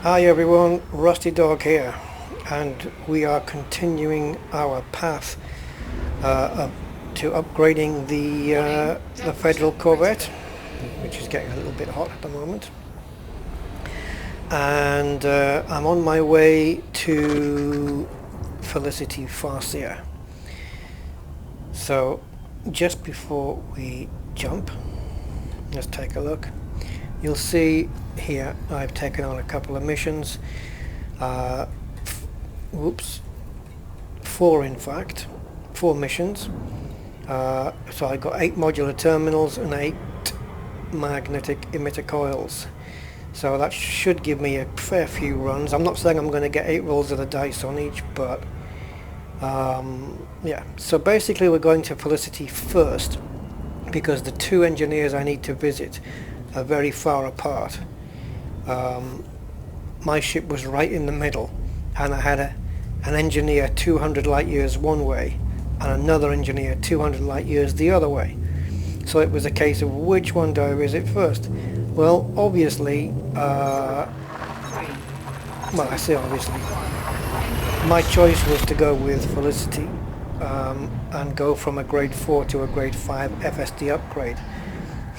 Hi everyone, Rusty Dog here, and we are continuing our path to upgrading the federal Corvette, which is getting a little bit hot at the moment. And I'm on my way to Felicity Farcia. So just before we jump, let's take a look. You'll see here I've taken on a couple of missions, four in fact, 4 missions. So I got 8 modular terminals and 8 magnetic emitter coils. So that should give me a fair few runs. I'm not saying I'm going to get 8 rolls of the dice on each, but yeah. So basically we're going to Felicity first because the 2 engineers I need to visit are very far apart. My ship was right in the middle, and I had an engineer 200 light years one way and another engineer 200 light years the other way. So it was a case of which one do I visit first? Well, obviously, well, I say obviously, my choice was to go with Felicity and go from a grade 4 to a grade 5 FSD upgrade.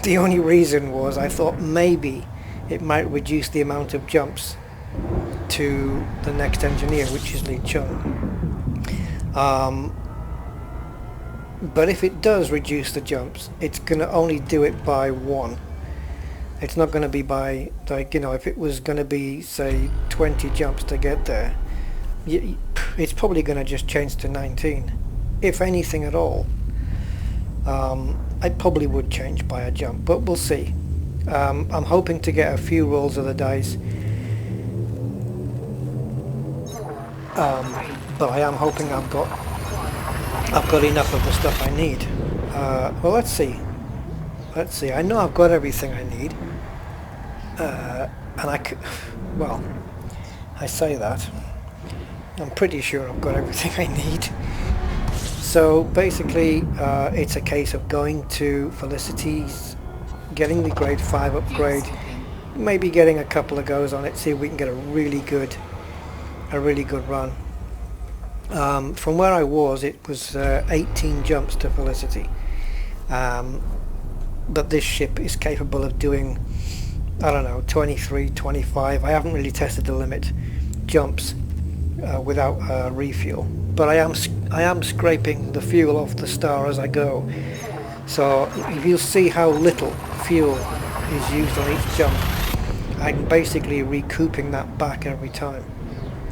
The only reason was I thought maybe it might reduce the amount of jumps to the next engineer, which is Lee Chung. But if it does reduce the jumps, it's going to only do it by 1. It's not going to be by, like, you know, if it was going to be, say, 20 jumps to get there, it's probably going to just change to 19, if anything at all. I probably would change by a jump, but we'll see. I'm hoping to get a few rolls of the dice, but I am hoping I've got enough of the stuff I need. Well, let's see. I know I've got everything I need, and well, I say that. I'm pretty sure I've got everything I need. So basically, it's a case of going to Felicity's, getting the grade 5 upgrade, maybe getting a couple of goes on it, see if we can get a really good run. From where I was, it was 18 jumps to Felicity, but this ship is capable of doing, I don't know, 23, 25. I haven't really tested the limit jumps without refuel, but I am scraping the fuel off the star as I go. So you'll see how little fuel is used on each jump. I'm basically recouping that back every time.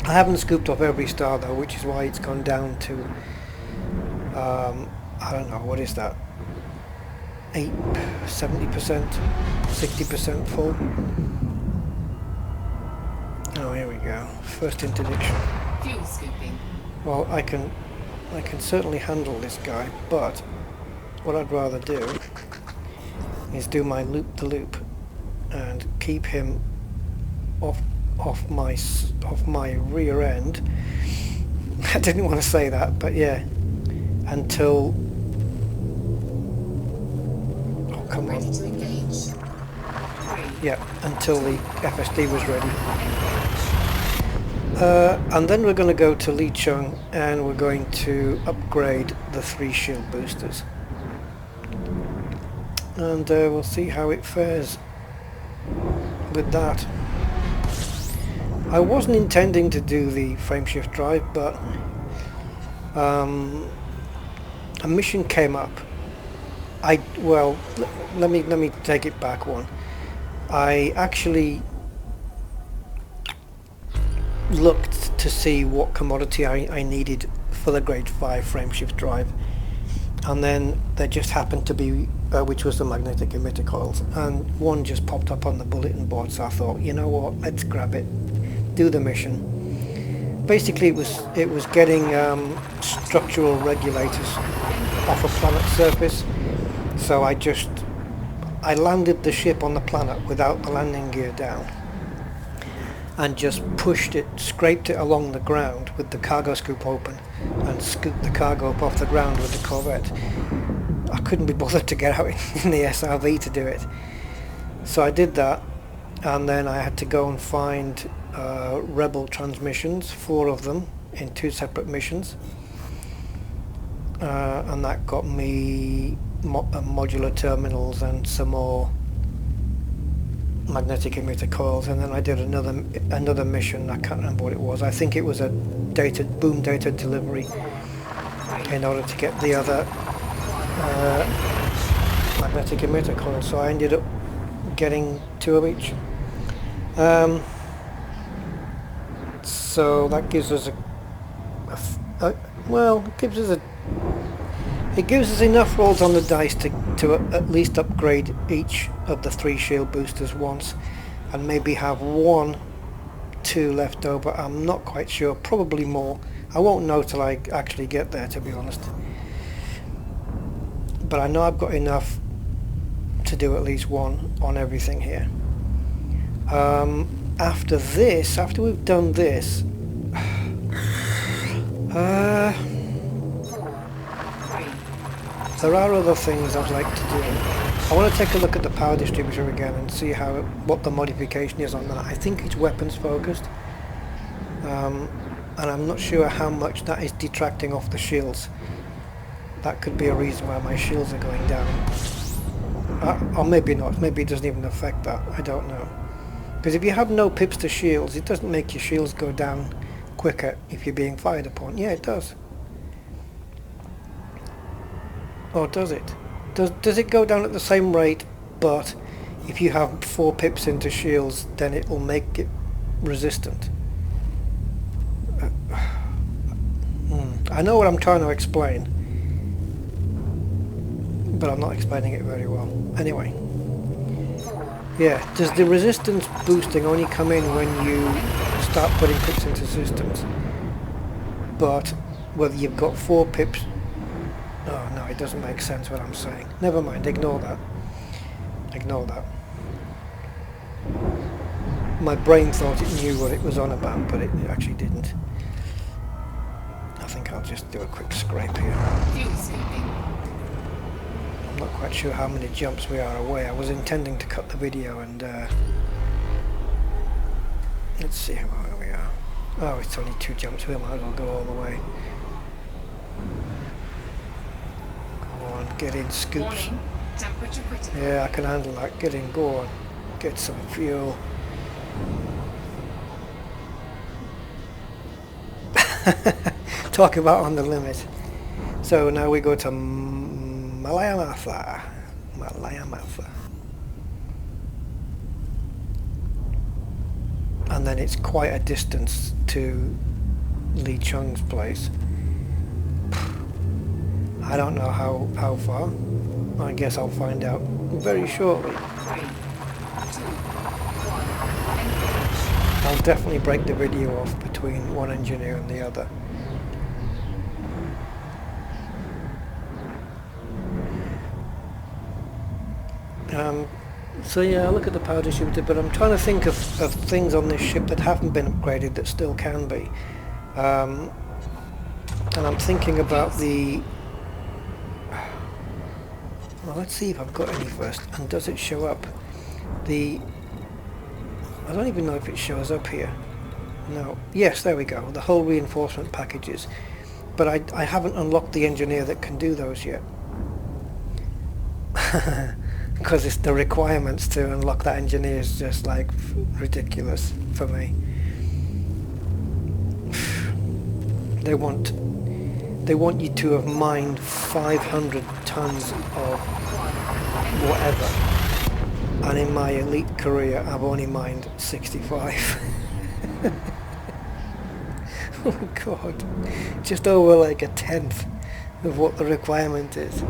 I haven't scooped off every star though, which is why it's gone down to I don't know, what is that, 70%, 60% full. Oh, here we go. First interdiction. Fuel scooping. Well, I can certainly handle this guy, but what I'd rather do is do my loop-the-loop and keep him off my rear end. I didn't want to say that, but yeah, until, oh come on, yeah, until the FSD was ready. And then we're going to go to Lee Chung and we're going to upgrade the 3 shield boosters, and we'll see how it fares with that. I wasn't intending to do the frameshift drive, but a mission came up. Well, let me take it back one. I actually looked to see what commodity I needed for the grade 5 frameshift drive, and then there just happened to be which was the magnetic emitter coils, and one just popped up on the bulletin board, so I thought, you know what, let's grab it, do the mission. Basically it was getting structural regulators off a planet's surface, so I landed the ship on the planet without the landing gear down and just pushed it, scraped it along the ground with the cargo scoop open and scooped the cargo up off the ground with the Corvette. I couldn't be bothered to get out in the SRV to do it, so I did that, and then I had to go and find Rebel transmissions, 4 of them in 2 separate missions, and that got me modular terminals and some more magnetic emitter coils. And then I did another mission. I can't remember what it was. I think it was a boom data delivery in order to get the other magnetic emitter coil. So I ended up getting 2 of each. So that gives us it gives us enough rolls on the dice to at least upgrade each of the 3 shield boosters once, and maybe have 2 left over. I'm not quite sure, probably more. I won't know till I actually get there, to be honest. But I know I've got enough to do at least 1 on everything here. After we've done this, there are other things I'd like to do. I want to take a look at the power distributor again and see what the modification is on that. I think it's weapons focused, and I'm not sure how much that is detracting off the shields. That could be a reason why my shields are going down. Or maybe not, maybe it doesn't even affect that, I don't know. Because if you have no pips to shields, it doesn't make your shields go down quicker if you're being fired upon. Yeah, it does. Or does it? Does it go down at the same rate, but if you have 4 pips into shields, then it will make it resistant? I know what I'm trying to explain, but I'm not explaining it very well. Anyway. Yeah, does the resistance boosting only come in when you start putting pips into systems? But whether you've got 4 pips... Oh no, it doesn't make sense what I'm saying. Never mind, ignore that. Ignore that. My brain thought it knew what it was on about, but it actually didn't. I think I'll just do a quick scrape here. I'm not quite sure how many jumps we are away. I was intending to cut the video and let's see where we are. Oh, it's only 2 jumps. We might as well go all the way. Go on, get in, scoops. Yeah, I can handle that. Get in, go on. Get some fuel. Talk about on the limit. So now we go to Malaya Matha. And then it's quite a distance to Lee Chung's place. I don't know how far. I guess I'll find out very shortly. I'll definitely break the video off between one engineer and the other. So yeah, I look at the power distributor, but I'm trying to think of things on this ship that haven't been upgraded that still can be. And I'm thinking about the... Well, let's see if I've got any first, and does it show up? I don't even know if it shows up here. No. Yes, there we go. The whole reinforcement packages. But I haven't unlocked the engineer that can do those yet. Because it's the requirements to unlock that engineer is just like ridiculous for me. They want you to have mined 500 tons of whatever, and in my elite career I've only mined 65. Oh god, just over like a tenth of what the requirement is.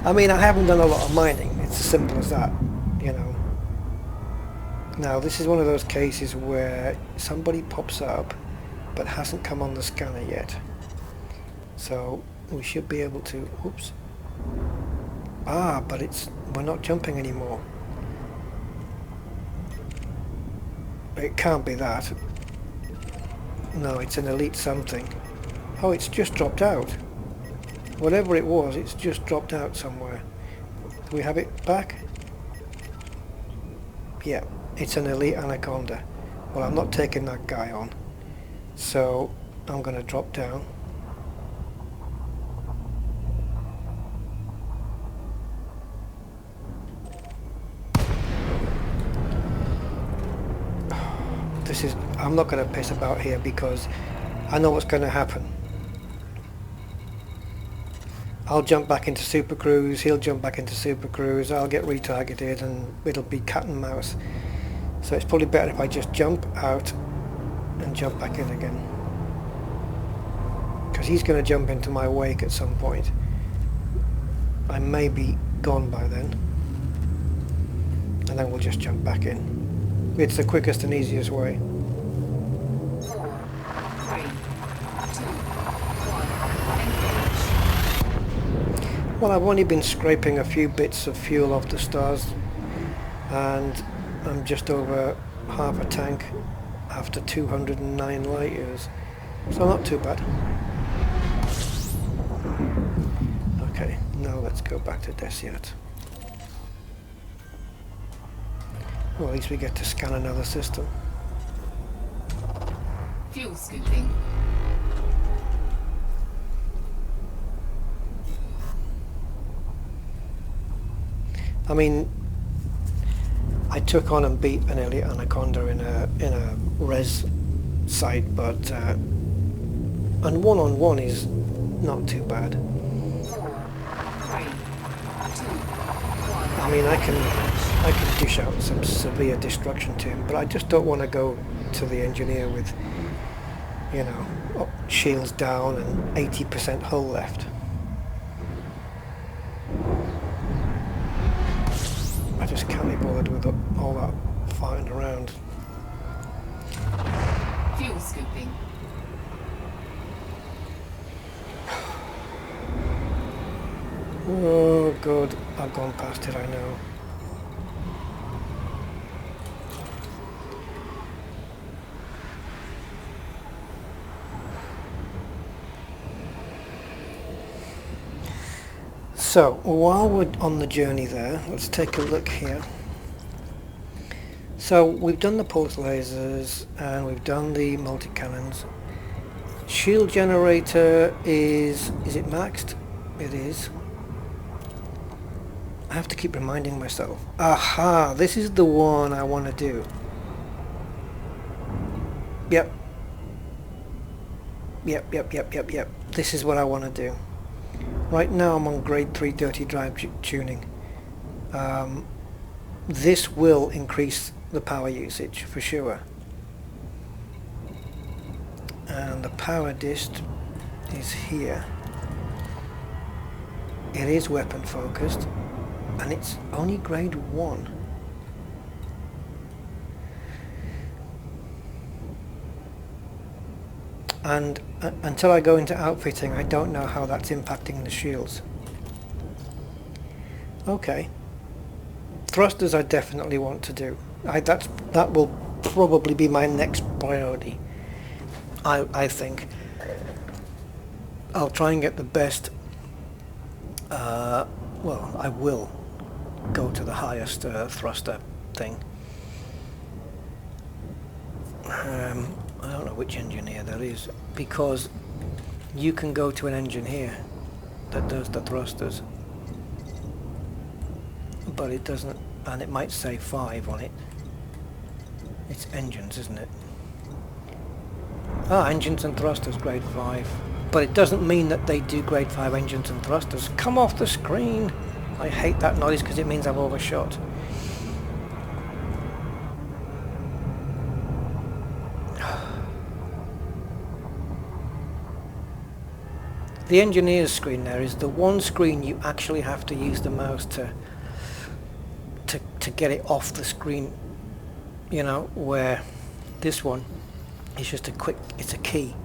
I mean, I haven't done a lot of mining, it's as simple as that, you know. Now this is one of those cases where somebody pops up but hasn't come on the scanner yet. So we should be able to, oops. Ah, but we're not jumping anymore. It can't be that. No, it's an elite something. Oh, it's just dropped out. Whatever it was, it's just dropped out somewhere. Do we have it back? Yeah, it's an elite anaconda. Well, I'm not taking that guy on, so I'm going to drop down. I'm not going to piss about here because I know what's going to happen. I'll jump back into Super Cruise, he'll jump back into Super Cruise, I'll get retargeted, and it'll be cat and mouse. So it's probably better if I just jump out and jump back in again. Because he's going to jump into my wake at some point. I may be gone by then. And then we'll just jump back in. It's the quickest and easiest way. 4, 3, 2, 1, Well, I've only been scraping a few bits of fuel off the stars, and I'm just over half a tank after 209 light years, so not too bad. Okay, now let's go back to Desiat. Well, at least we get to scan another system. fuel scooping. I mean, I took on and beat an Elliott Anaconda in a res site, but and one-on-one is not too bad. 4, 3, 2, 1. I mean, I can dish out some severe destruction to him, but I just don't want to go to the engineer with, you know, shields down and 80% hull left. I just can't be bothered with all that fighting around. Fuel scooping. Oh god, I've gone past it, I know. So, while we're on the journey there, let's take a look here. So, we've done the pulse lasers, and we've done the multi-cannons. Shield generator is it maxed? It is. I have to keep reminding myself. Aha! This is the one I want to do. Yep. Yep. This is what I want to do. Right now I'm on grade 3 dirty drive tuning. This will increase the power usage for sure. And the power dist is here. It is weapon focused, and it's only grade 1. And until I go into outfitting, I don't know how that's impacting the shields. Okay. Thrusters I definitely want to do. That will probably be my next priority. I think. I'll try and get the best. Well, I will go to the highest thruster thing. I don't know which engineer that is, because you can go to an engineer that does the thrusters, but it doesn't, and it might say 5 on it. It's engines, isn't it? Ah, engines and thrusters grade 5, but it doesn't mean that they do grade 5 engines and thrusters. Come off the screen! I hate that noise because it means I've overshot. The engineer's screen there is the one screen you actually have to use the mouse to get it off the screen, you know, where this one is just it's a key.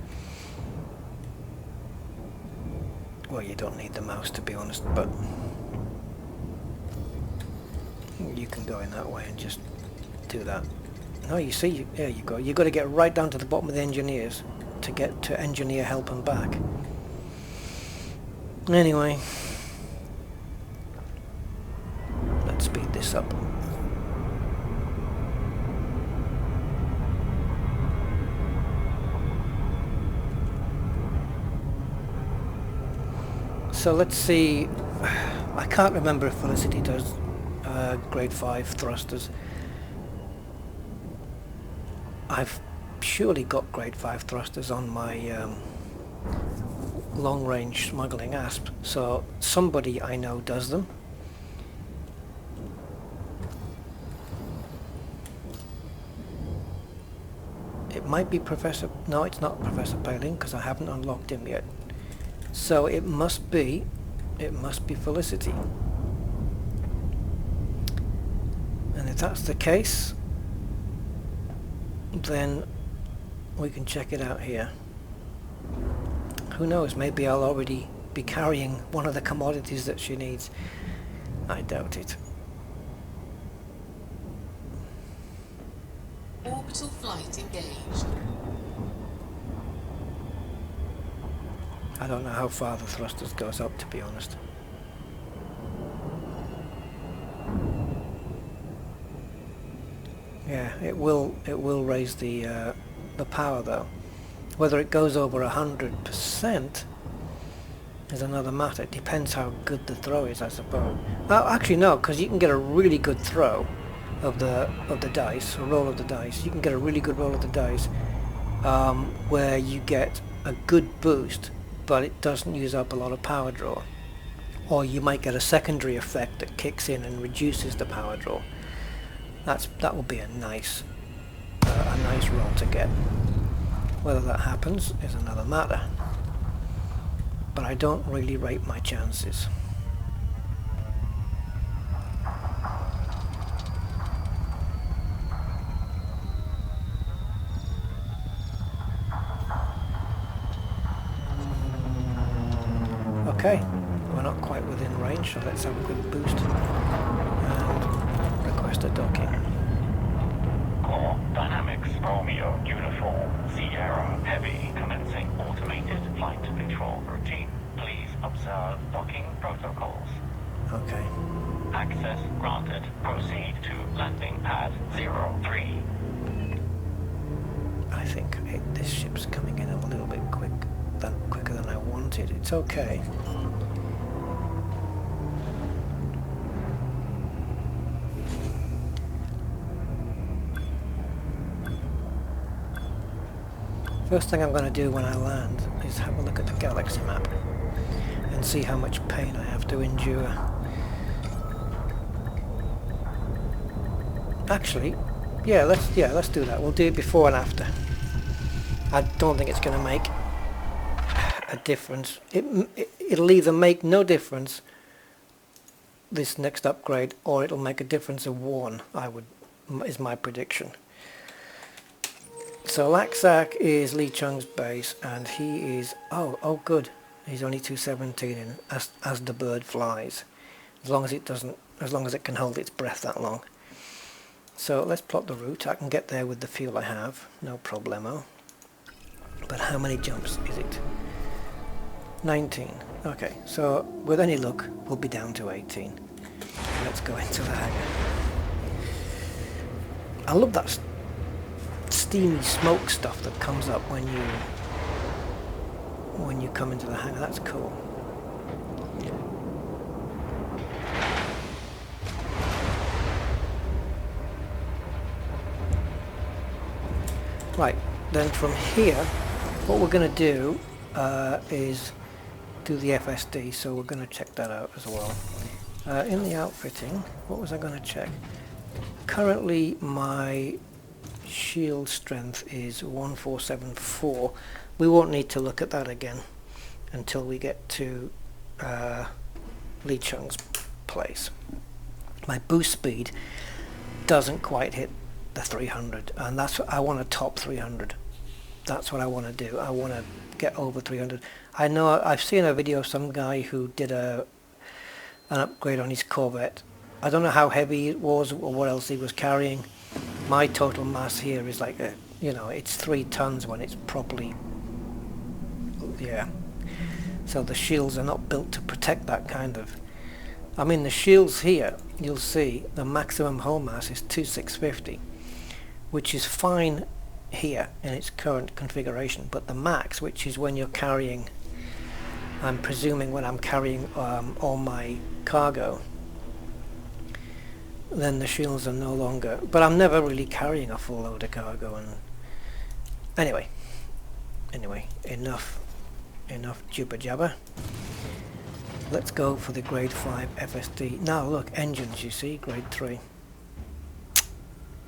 Well, you don't need the mouse to be honest, but you can go in that way and just do that. No, you see, there you go. You've got to get right down to the bottom of the engineers to get to engineer help and back. Anyway, let's speed this up. So let's see. I can't remember if Felicity does grade 5 thrusters. I've surely got grade 5 thrusters on my long-range smuggling ASP, so somebody I know does them. It might be Professor... No, it's not Professor Palin, because I haven't unlocked him yet. So it must be Felicity. And if that's the case, then we can check it out here. Who knows, maybe I'll already be carrying one of the commodities that she needs. I doubt it. Orbital flight engaged. I don't know how far the thrusters goes up, to be honest. Yeah, it will raise the power though. Whether it goes over 100% is another matter. It depends how good the throw is, I suppose. Oh, actually no, because you can get a really good throw of the dice, a roll of the dice. You can get a really good roll of the dice where you get a good boost, but it doesn't use up a lot of power draw. Or you might get a secondary effect that kicks in and reduces the power draw. That will be a nice roll to get. Whether that happens is another matter. But I don't really rate my chances. Okay, we're not quite within range, so let's have a quick boost and request a docking. Core Dynamics Romeo Uniform Sierra Heavy commencing automated flight control routine. Please observe docking protocols. Okay. Access granted. Proceed to landing pad 03. I think this ship's coming in a little bit quicker than I wanted. It's okay. First thing I'm going to do when I land is have a look at the galaxy map and see how much pain I have to endure. Actually, yeah, let's do that. We'll do it before and after. I don't think it's going to make a difference. It'll either make no difference, this next upgrade, or it'll make a difference of 1. Is my prediction. So Laxak is Lee Chung's base, and he is oh good. He's only 217 in as the bird flies, as long as it can hold its breath that long. So let's plot the route. I can get there with the fuel I have, no problemo. But how many jumps is it? 19. Okay, so with any luck, we'll be down to 18. Let's go into the hangar. I love that steamy smoke stuff that comes up when you come into the hangar. That's cool. Right, then from here, what we're going to do is do the FSD, so we're going to check that out as well. In the outfitting, what was I going to check? Currently my shield strength is 1474. We won't need to look at that again until we get to Lee Chung's place. My boost speed doesn't quite hit the 300, and that's what I want to top 300. That's what I want to do. I want to get over 300. I know I've seen a video of some guy who did an upgrade on his Corvette. I don't know how heavy it was or what else he was carrying. My total mass here is like it's 3 tons when it's properly, yeah. So the shields are not built to protect that kind of. I mean, the shields here, you'll see the maximum hull mass is 2650, which is fine here in its current configuration, but the max, which is when you're carrying I'm presuming when I'm carrying all my cargo, then the shields are no longer, but I'm never really carrying a full load of cargo. And anyway, enough jibber jabber. Let's go for the grade 5 FSD. Now look, engines, you see, grade 3.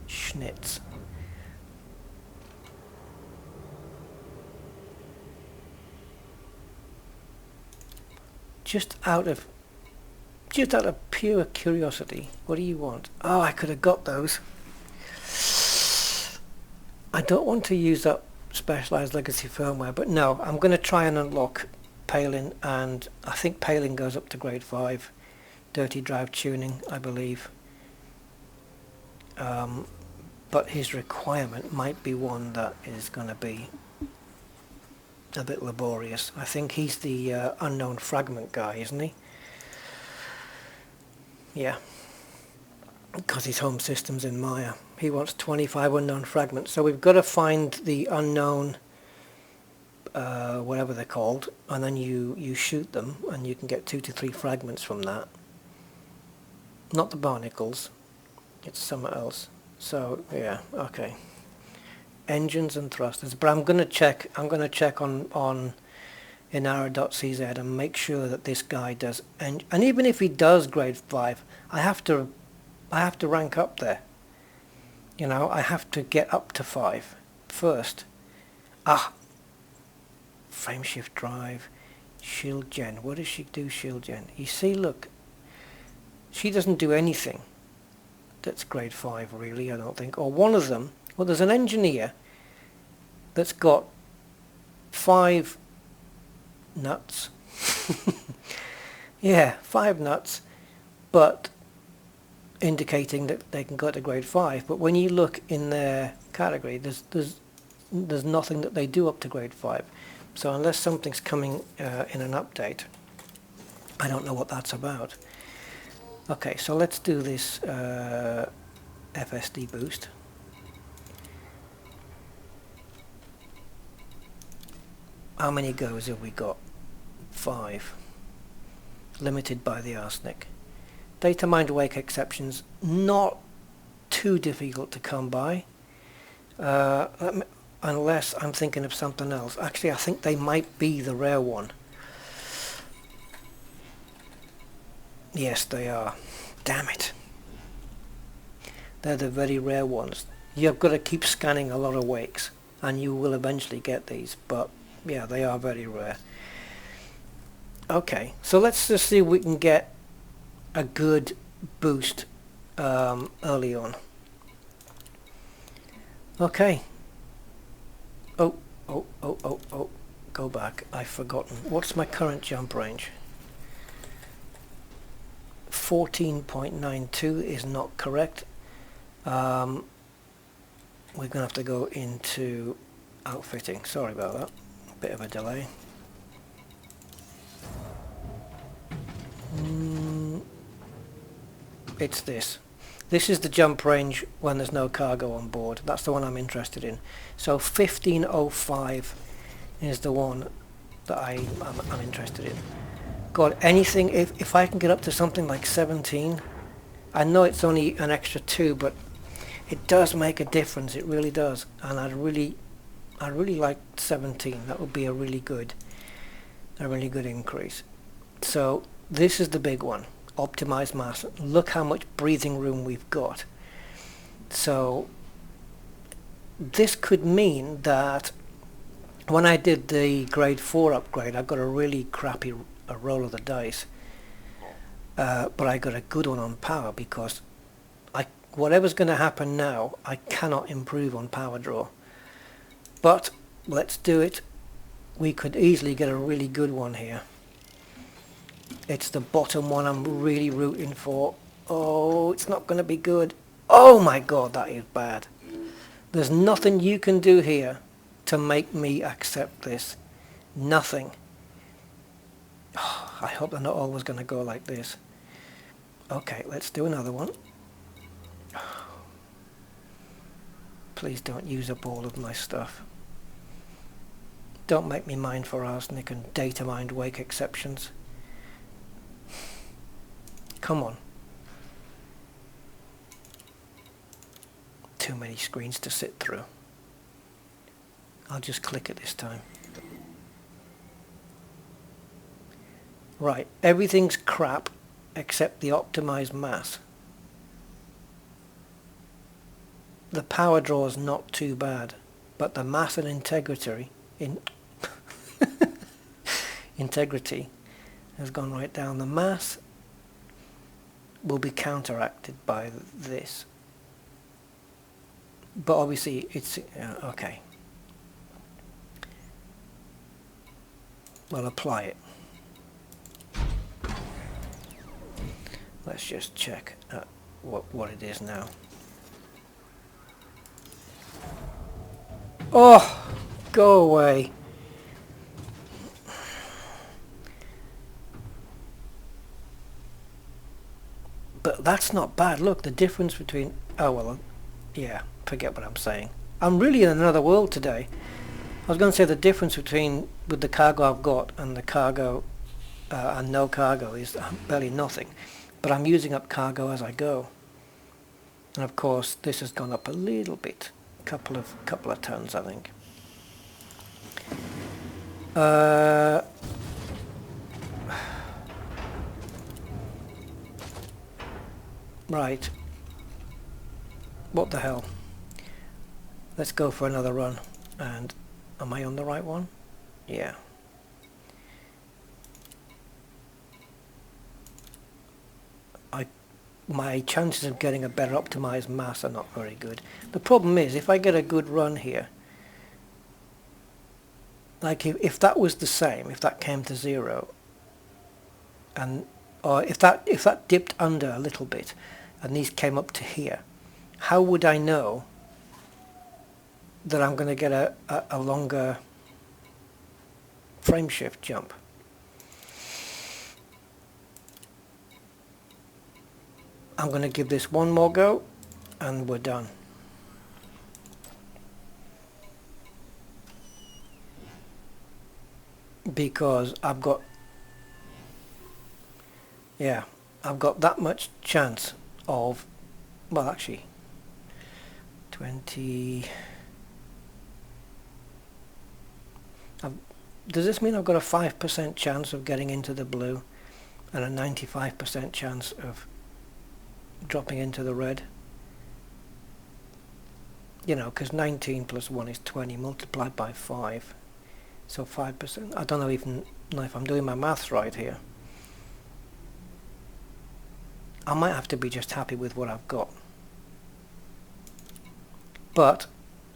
Schnitz. Just out of pure curiosity, what do you want? Oh, I could have got those. I don't want to use up specialized legacy firmware, but no, I'm going to try and unlock Palin, and I think Palin goes up to grade 5. Dirty drive tuning, I believe. But his requirement might be one that is going to be a bit laborious. I think he's the unknown fragment guy, isn't he? Yeah. Because his home system's in Maya. He wants 25 unknown fragments. So we've got to find the unknown, whatever they're called, and then you shoot them, and you can get 2 to 3 fragments from that. Not the barnacles. It's somewhere else. So yeah, okay. Engines and thrusters, but I'm going to check on inara.cz and make sure that this guy does, and even if he does grade 5, I have to rank up there. You know, I have to get up to 5 first. Frameshift drive, shield gen. What does she do, shield gen? You see, look, she doesn't do anything that's grade 5 really, I don't think. Or one of them, well, there's an engineer that's got 5 nuts. Yeah, 5 nuts, but indicating that they can go to grade 5. But when you look in their category, there's nothing that they do up to grade 5. So unless something's coming in an update, I don't know what that's about. Okay, so let's do this FSD boost. How many goes have we got? 5. Limited by the arsenic. Data mined wake exceptions, not too difficult to come by. Unless I'm thinking of something else. Actually, I think they might be the rare one. Yes, they are. Damn it. They're the very rare ones. You've got to keep scanning a lot of wakes, and you will eventually get these, but yeah, they are very rare. Okay, so let's just see if we can get a good boost early on. Okay. Oh, go back. I've forgotten. What's my current jump range? 14.92 is not correct. We're going to have to go into outfitting. Sorry about that. Bit of a delay. It's this. This is the jump range when there's no cargo on board. That's the one I'm interested in. So 1505 is the one that I'm interested in. God, anything, if I can get up to something like 17, I know it's only an extra 2, but it does make a difference. It really does. And I'd really like 17. That would be a really good increase. So this is the big one. Optimized mass. Look how much breathing room we've got. So this could mean that when I did the grade 4 upgrade, I got a really crappy roll of the dice, but I got a good one on power, because whatever's going to happen now, I cannot improve on power draw. But let's do it. We could easily get a really good one here. It's the bottom one I'm really rooting for. Oh, it's not going to be good. Oh my God, that is bad. There's nothing you can do here to make me accept this. Nothing. Oh, I hope they're not always going to go like this. Okay, let's do another one. Please don't use up all of my stuff. Don't make me mine for arsenic and data mined wake exceptions. Come on. Too many screens to sit through. I'll just click it this time. Right, everything's crap except the optimized mass. The power draw is not too bad, but the mass and integrity integrity has gone right down. The mass will be counteracted by this, but obviously it's okay. Well, apply it. Let's just check what it is now. Oh, go away. But that's not bad. Look, the difference between... Oh, well, yeah, forget what I'm saying. I'm really in another world today. I was going to say the difference between with the cargo I've got and the cargo and no cargo is barely nothing. But I'm using up cargo as I go. And of course, this has gone up a little bit. Couple of tons, I think. Right. What the hell? Let's go for another run. And am I on the right one? Yeah. My chances of getting a better optimized mass are not very good. The problem is, if I get a good run here, like if that was the same, if that came to 0, and or if that dipped under a little bit, and these came up to here, how would I know that I'm going to get a longer frame shift jump? I'm going to give this one more go and we're done. Because I've got that much chance of, well, actually 20. Does this mean I've got a 5% chance of getting into the blue and a 95% chance of dropping into the red? You know, because 19 plus 1 is 20 multiplied by 5, so 5%. I don't even know if I'm doing my maths right here. I might have to be just happy with what I've got. But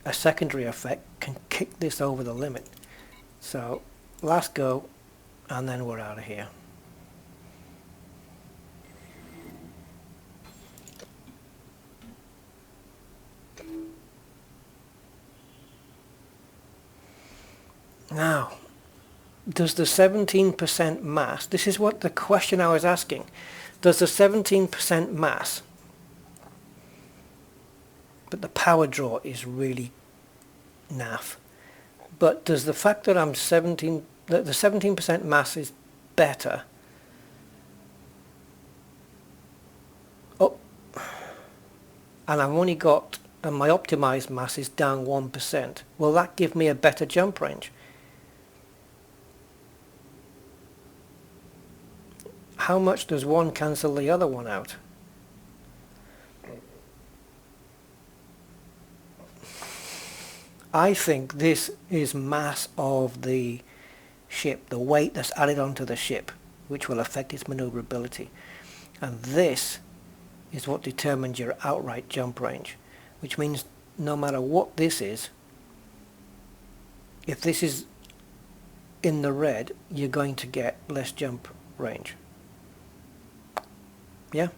a secondary effect can kick this over the limit. So last go, and then we're out of here. Now, does the 17% mass, this is what the question I was asking, does the 17% mass, but the power draw is really naff, but does the fact that I'm the 17% mass is better, oh, and I've only got, and my optimized mass is down 1%, will that give me a better jump range? How much does one cancel the other one out? I think this is mass of the ship, the weight that's added onto the ship, which will affect its maneuverability. And this is what determines your outright jump range, which means no matter what this is, if this is in the red, you're going to get less jump range. Yeah?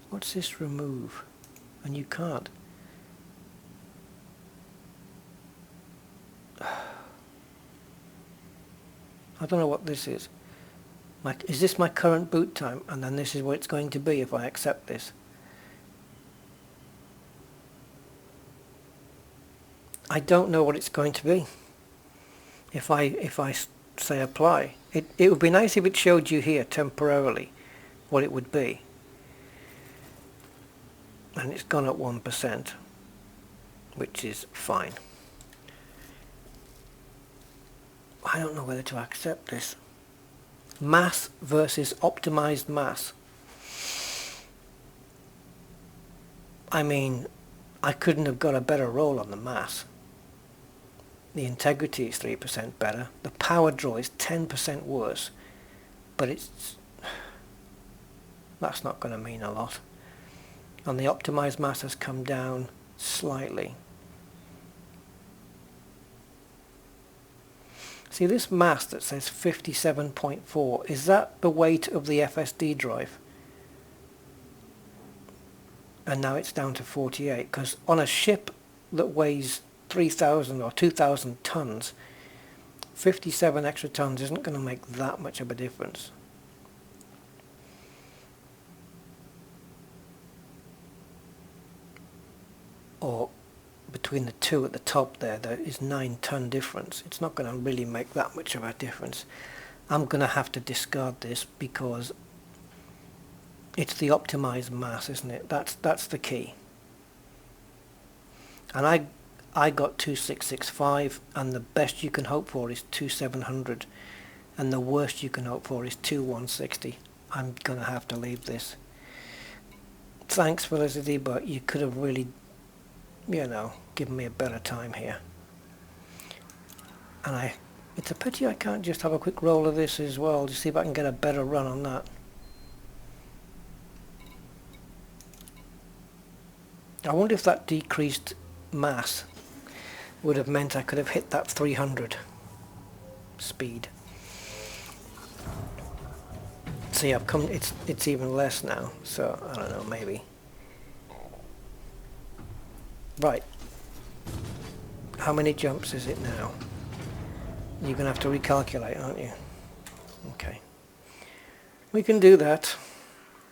What's this remove? And you can't. I don't know what this is. Is this my current boot time? And then this is what it's going to be if I accept this. I don't know what it's going to be. If I say apply, it would be nice if it showed you here temporarily what it would be. And it's gone up 1%, which is fine. I don't know whether to accept this. Mass versus optimized mass. I mean, I couldn't have got a better roll on the mass. The integrity is 3% better. The power draw is 10% worse. But that's not going to mean a lot. And the optimized mass has come down slightly. See this mass that says 57.4, is that the weight of the FSD drive? And now it's down to 48, because on a ship that weighs 3,000 or 2,000 tons, 57 extra tons isn't going to make that much of a difference. Or between the two at the top there is 9-ton difference. It's not going to really make that much of a difference. I'm going to have to discard this because it's the optimized mass, isn't it? That's the key. And I got 2665, and the best you can hope for is 2700, and the worst you can hope for is 2160. I'm going to have to leave this. Thanks, Felicity, but you could have really, given me a better time here. And it's a pity I can't just have a quick roll of this as well, to see if I can get a better run on that. I wonder if that decreased mass would have meant I could have hit that 300 speed. See, it's even less now, so I don't know, maybe. Right. How many jumps is it now? You're going to have to recalculate, aren't you? Okay. We can do that.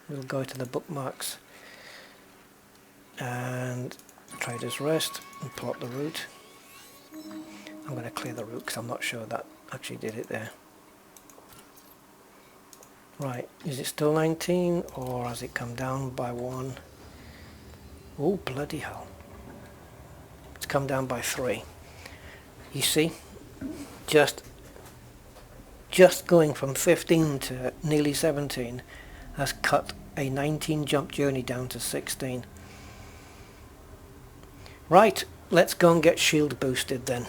We'll go to the bookmarks and Trader's Rest and plot the route. I'm going to clear the route because I'm not sure that actually did it there. Right, is it still 19 or has it come down by 1? Oh, bloody hell. It's come down by 3. You see, just going from 15 to nearly 17 has cut a 19 jump journey down to 16. Right, let's go and get shield boosted then.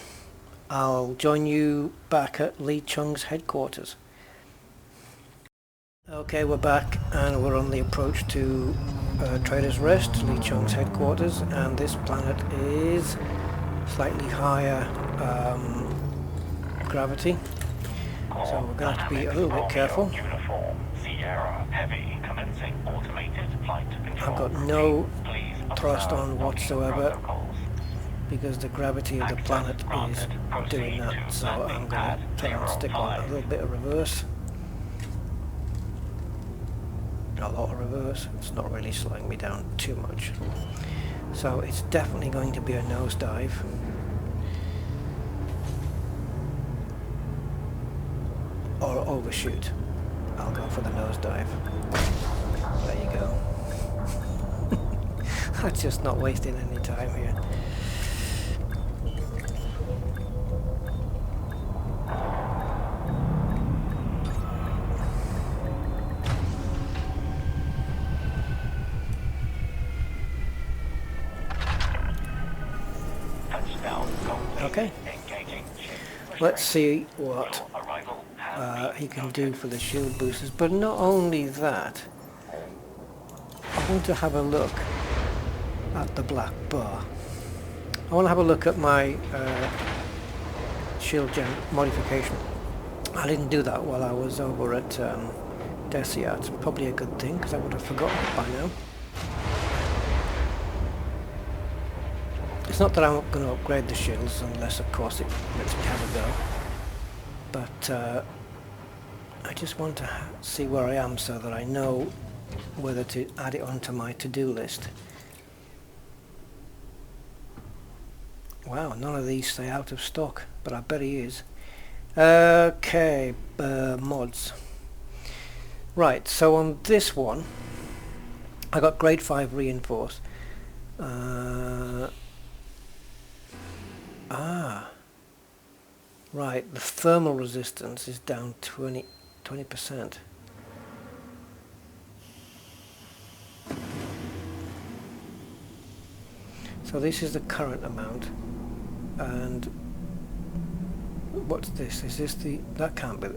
I'll join you back at Lee Chung's headquarters. Okay, we're back and we're on the approach to Trader's Rest, Lee Chung's headquarters, and this planet is slightly higher gravity, so we're going to have to be a little bit careful. I've got no thrust on whatsoever because the gravity of the planet is doing that, so I'm going to try and stick on a little bit of reverse. A lot of reverse. It's not really slowing me down too much, so it's definitely going to be a nosedive. Or overshoot. I'll go for the nosedive. There you go. I'm just not wasting any time here. Okay, let's see what he can do for the shield boosters, but not only that, I want to have a look at the black bar. I want to have a look at my shield gen modification. I didn't do that while I was over at Desia. It's probably a good thing because I would have forgotten it by now. It's not that I'm going to upgrade the shields unless of course it lets me have a go, but I just want to see where I am so that I know whether to add it onto my to-do list. Wow, none of these say out of stock, but I bet he is. Okay, mods. Right, so on this one, I got grade 5 reinforced. Right, the thermal resistance is down 20%. So this is the current amount, and what's this? Is this the, that can't be,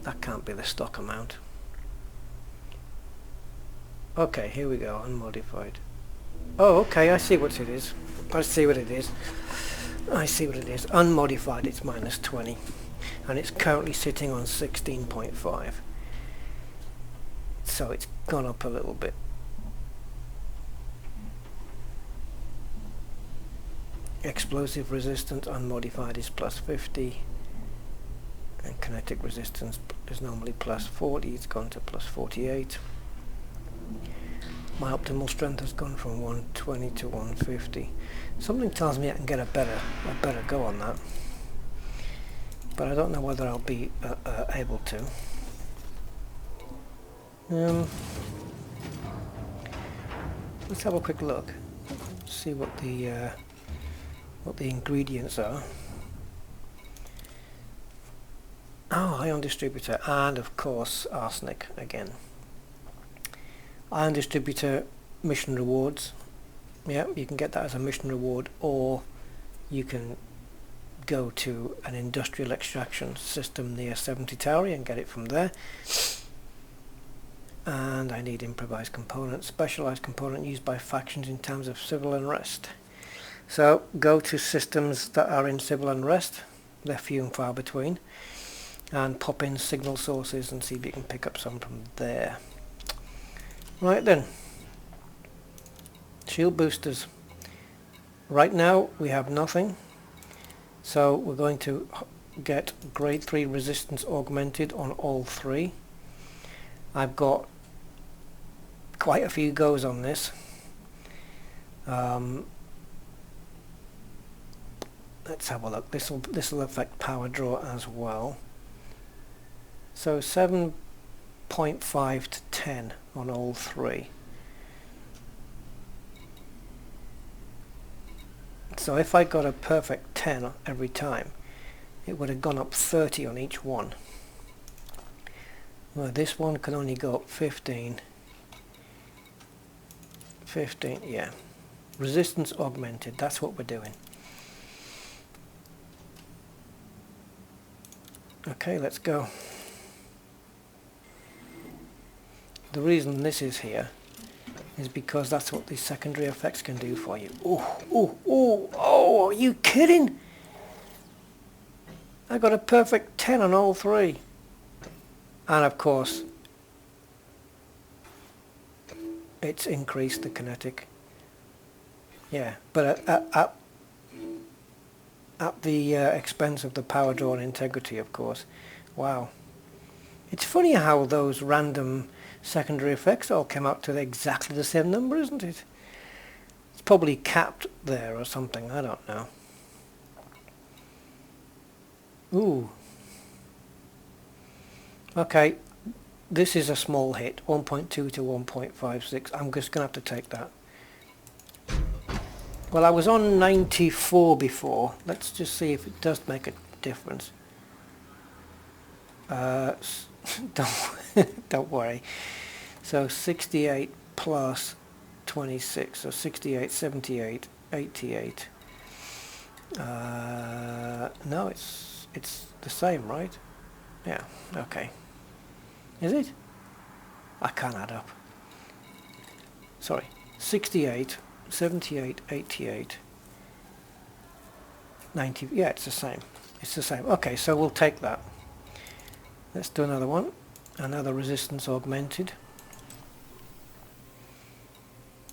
that can't be the stock amount. Okay, here we go, unmodified. Oh, okay, I see what it is. I see what it is. I see what it is. Unmodified, it's minus 20. And it's currently sitting on 16.5. So it's gone up a little bit. Explosive resistance unmodified is plus 50. And kinetic resistance is normally plus 40. It's gone to plus 48. My optimal strength has gone from 120 to 150. Something tells me I can get a better go on that, but I don't know whether I'll be able to. Let's have a quick look, see what the ingredients are. Oh, ion distributor, and of course arsenic again. Ion distributor mission rewards. Yeah, you can get that as a mission reward, or you can go to an industrial extraction system near 70 Towery and get it from there. And I need improvised components, specialized component used by factions in times of civil unrest. So go to systems that are in civil unrest, they're few and far between, and pop in signal sources and see if you can pick up some from there. Right then, shield boosters. Right now we have nothing, so we're going to get grade 3 resistance augmented on all three. I've got quite a few goes on this. Let's have a look. This will affect power draw as well. So 7.5 to 10 on all three. So if I got a perfect 10 every time, it would have gone up 30 on each one. Well, this one can only go up 15. 15, yeah. Resistance augmented, that's what we're doing. Okay, let's go. The reason this is here is because that's what these secondary effects can do for you. Oh, are you kidding? I got a perfect 10 on all three. And of course, it's increased the kinetic. Yeah, but at the expense of the power draw and integrity, of course. Wow. It's funny how those random secondary effects all came out to exactly the same number, isn't it? It's probably capped there or something, I don't know. Ooh. Okay, this is a small hit, 1.2 to 1.56. I'm just going to have to take that. Well, I was on 94 before. Let's just see if it does make a difference. Don't worry. So 68 plus 26, so 68, 78, 88. No, it's the same, right? Yeah, okay. Is it? I can't add up. Sorry, 68, 78, 88, 90. Yeah, it's the same. It's the same. Okay, so we'll take that. Let's do another one. Another resistance augmented.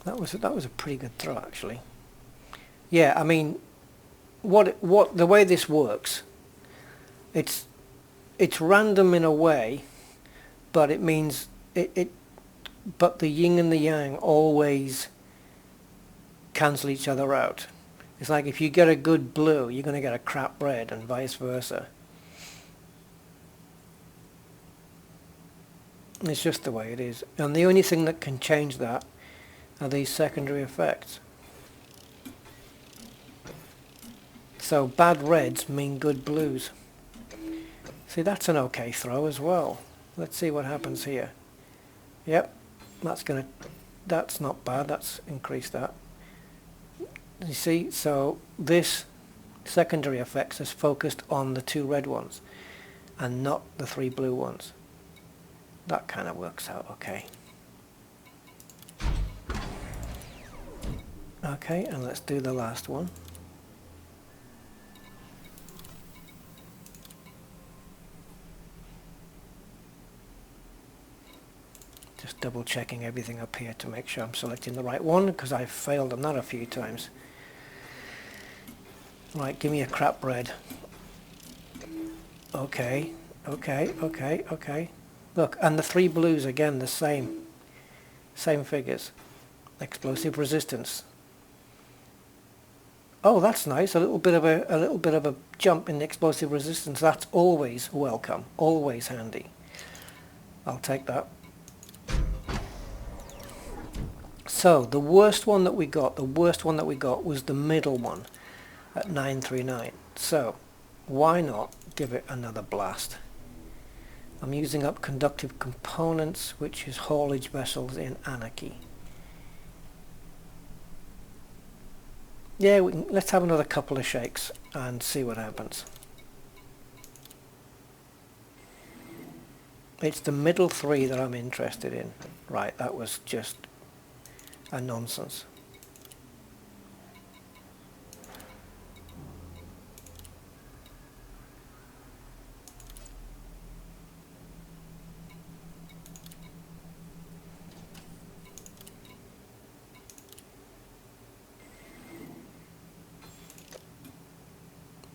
That was a pretty good throw, actually. Yeah, I mean, what the way this works, it's random in a way, but it means but the yin and the yang always cancel each other out. It's like if you get a good blue, you're going to get a crap red, and vice versa. It's just the way it is. And the only thing that can change that are these secondary effects. So bad reds mean good blues. See, that's an okay throw as well. Let's see what happens here. Yep, that's not bad. That's increased that. You see, so this secondary effects is focused on the 2 red ones and not the 3 blue ones. That kind of works out okay. Okay, and let's do the last one. Just double checking everything up here to make sure I'm selecting the right one, because I've failed on that a few times. Right, give me a crap red. Okay, okay, okay, okay. Look, and the 3 blues again, the same figures. Explosive resistance. Oh, that's nice. A little bit of a jump in the explosive resistance. That's always welcome, always handy. I'll take that. So the worst one that we got was the middle one at 939. So why not give it another blast? I'm using up conductive components, which is haulage vessels in anarchy. Yeah, let's have another couple of shakes and see what happens. It's the middle 3 that I'm interested in. Right, that was just a nonsense.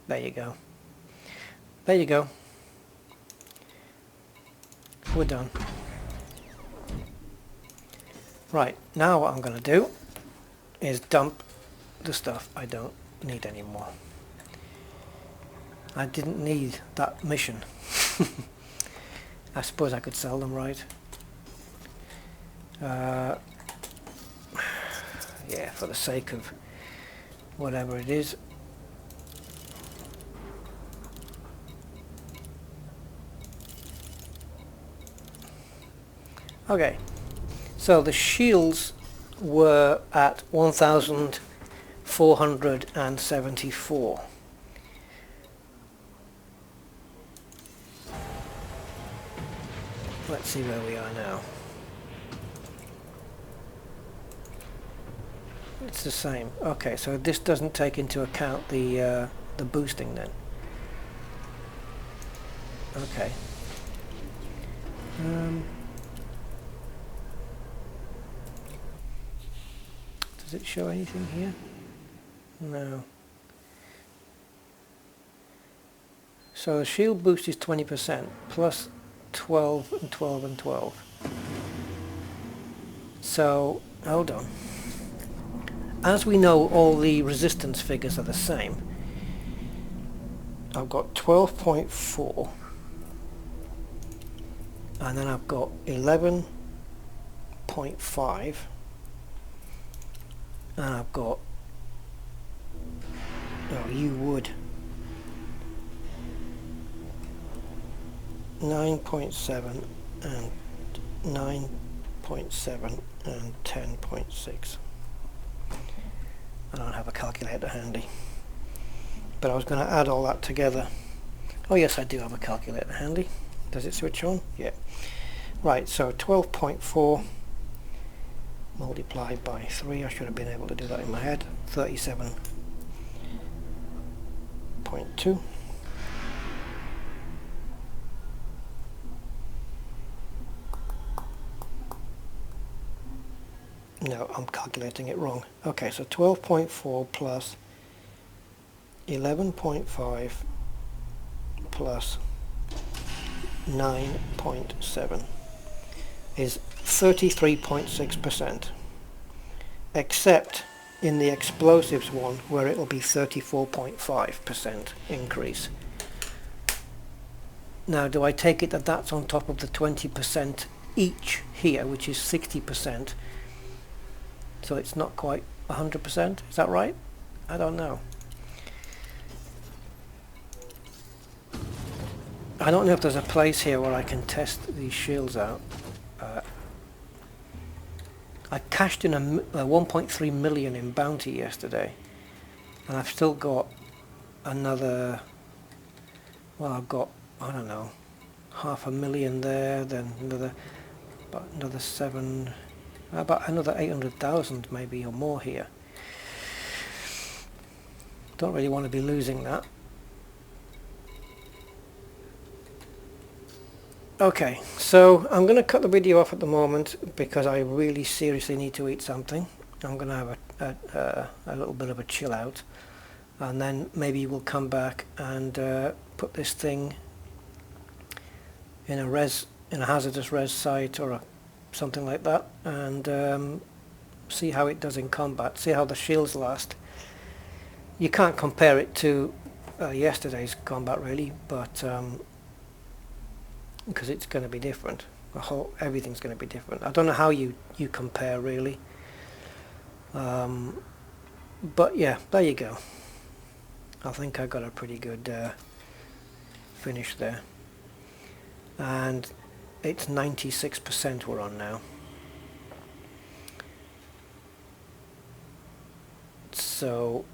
There you go. There you go. We're done. Right, now what I'm going to do is dump the stuff I don't need anymore. I didn't need that mission. I suppose I could sell them, right? Yeah, for the sake of whatever it is. Okay, so the shields were at 1,474. Let's see where we are now. It's the same. Okay, so this doesn't take into account the boosting then. Okay. Does it show anything here? No. So the shield boost is 20% plus 12 and 12 and 12. So, hold on. As we know, all the resistance figures are the same. I've got 12.4 and then I've got 11.5 and I've got, oh you would, 9.7 and 9.7 and 10.6. I don't have a calculator handy, but I was going to add all that together. Oh yes, I do have a calculator handy. Does it switch on? Yeah. Right, so 12.4 multiplied by 3, I should have been able to do that in my head, 37.2. No, I'm calculating it wrong. Okay, so 12.4 plus 11.5 plus 9.7 is 33.6%, except in the explosives one where it will be 34.5% increase. Now, do I take it that that's on top of the 20% each here, which is 60%, so it's not quite 100%? Is that right? I don't know. I don't know if there's a place here where I can test these shields out. I cashed in a 1.3 million in bounty yesterday, and I've still got another, well, I've got, I don't know, 500,000 there, then about another 800,000 maybe or more here. Don't really want to be losing that. Okay, so I'm going to cut the video off at the moment because I really seriously need to eat something. I'm going to have a little bit of a chill out, and then maybe we'll come back and put this thing in a hazardous res site or something like that, and see how it does in combat, see how the shields last. You can't compare it to yesterday's combat really, but because it's going to be different. Everything's going to be different. I don't know how you compare really, but yeah, there you go. I think I got a pretty good finish there, and it's 96% we're on now. So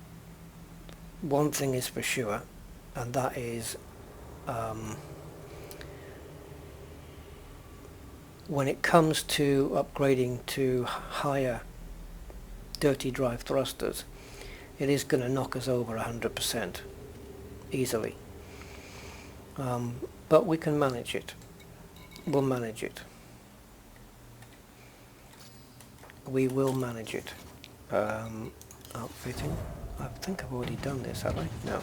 one thing is for sure, and that is when it comes to upgrading to higher dirty drive thrusters, it is going to knock us over 100% easily. But we can manage it. We'll manage it. We will manage it. Outfitting. I think I've already done this, have I? No.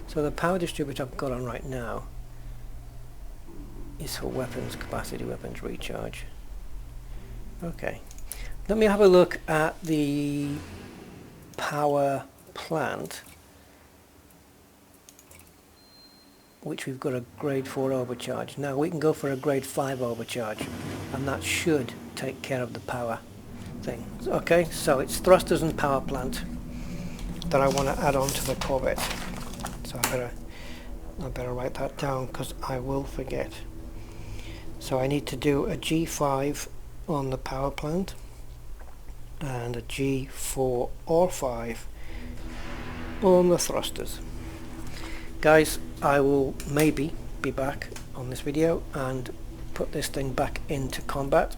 So the power distributor I've got on right now is for weapons capacity, weapons recharge. Okay. Let me have a look at the power plant, which we've got a grade 4 overcharge. Now we can go for a grade 5 overcharge, and that should take care of the power thing. Okay, so it's thrusters and power plant that I want to add on to the Corvette. So I better write that down because I will forget. So I need to do a G5 on the power plant and a G4 or 5 on the thrusters. Guys, I will maybe be back on this video and put this thing back into combat,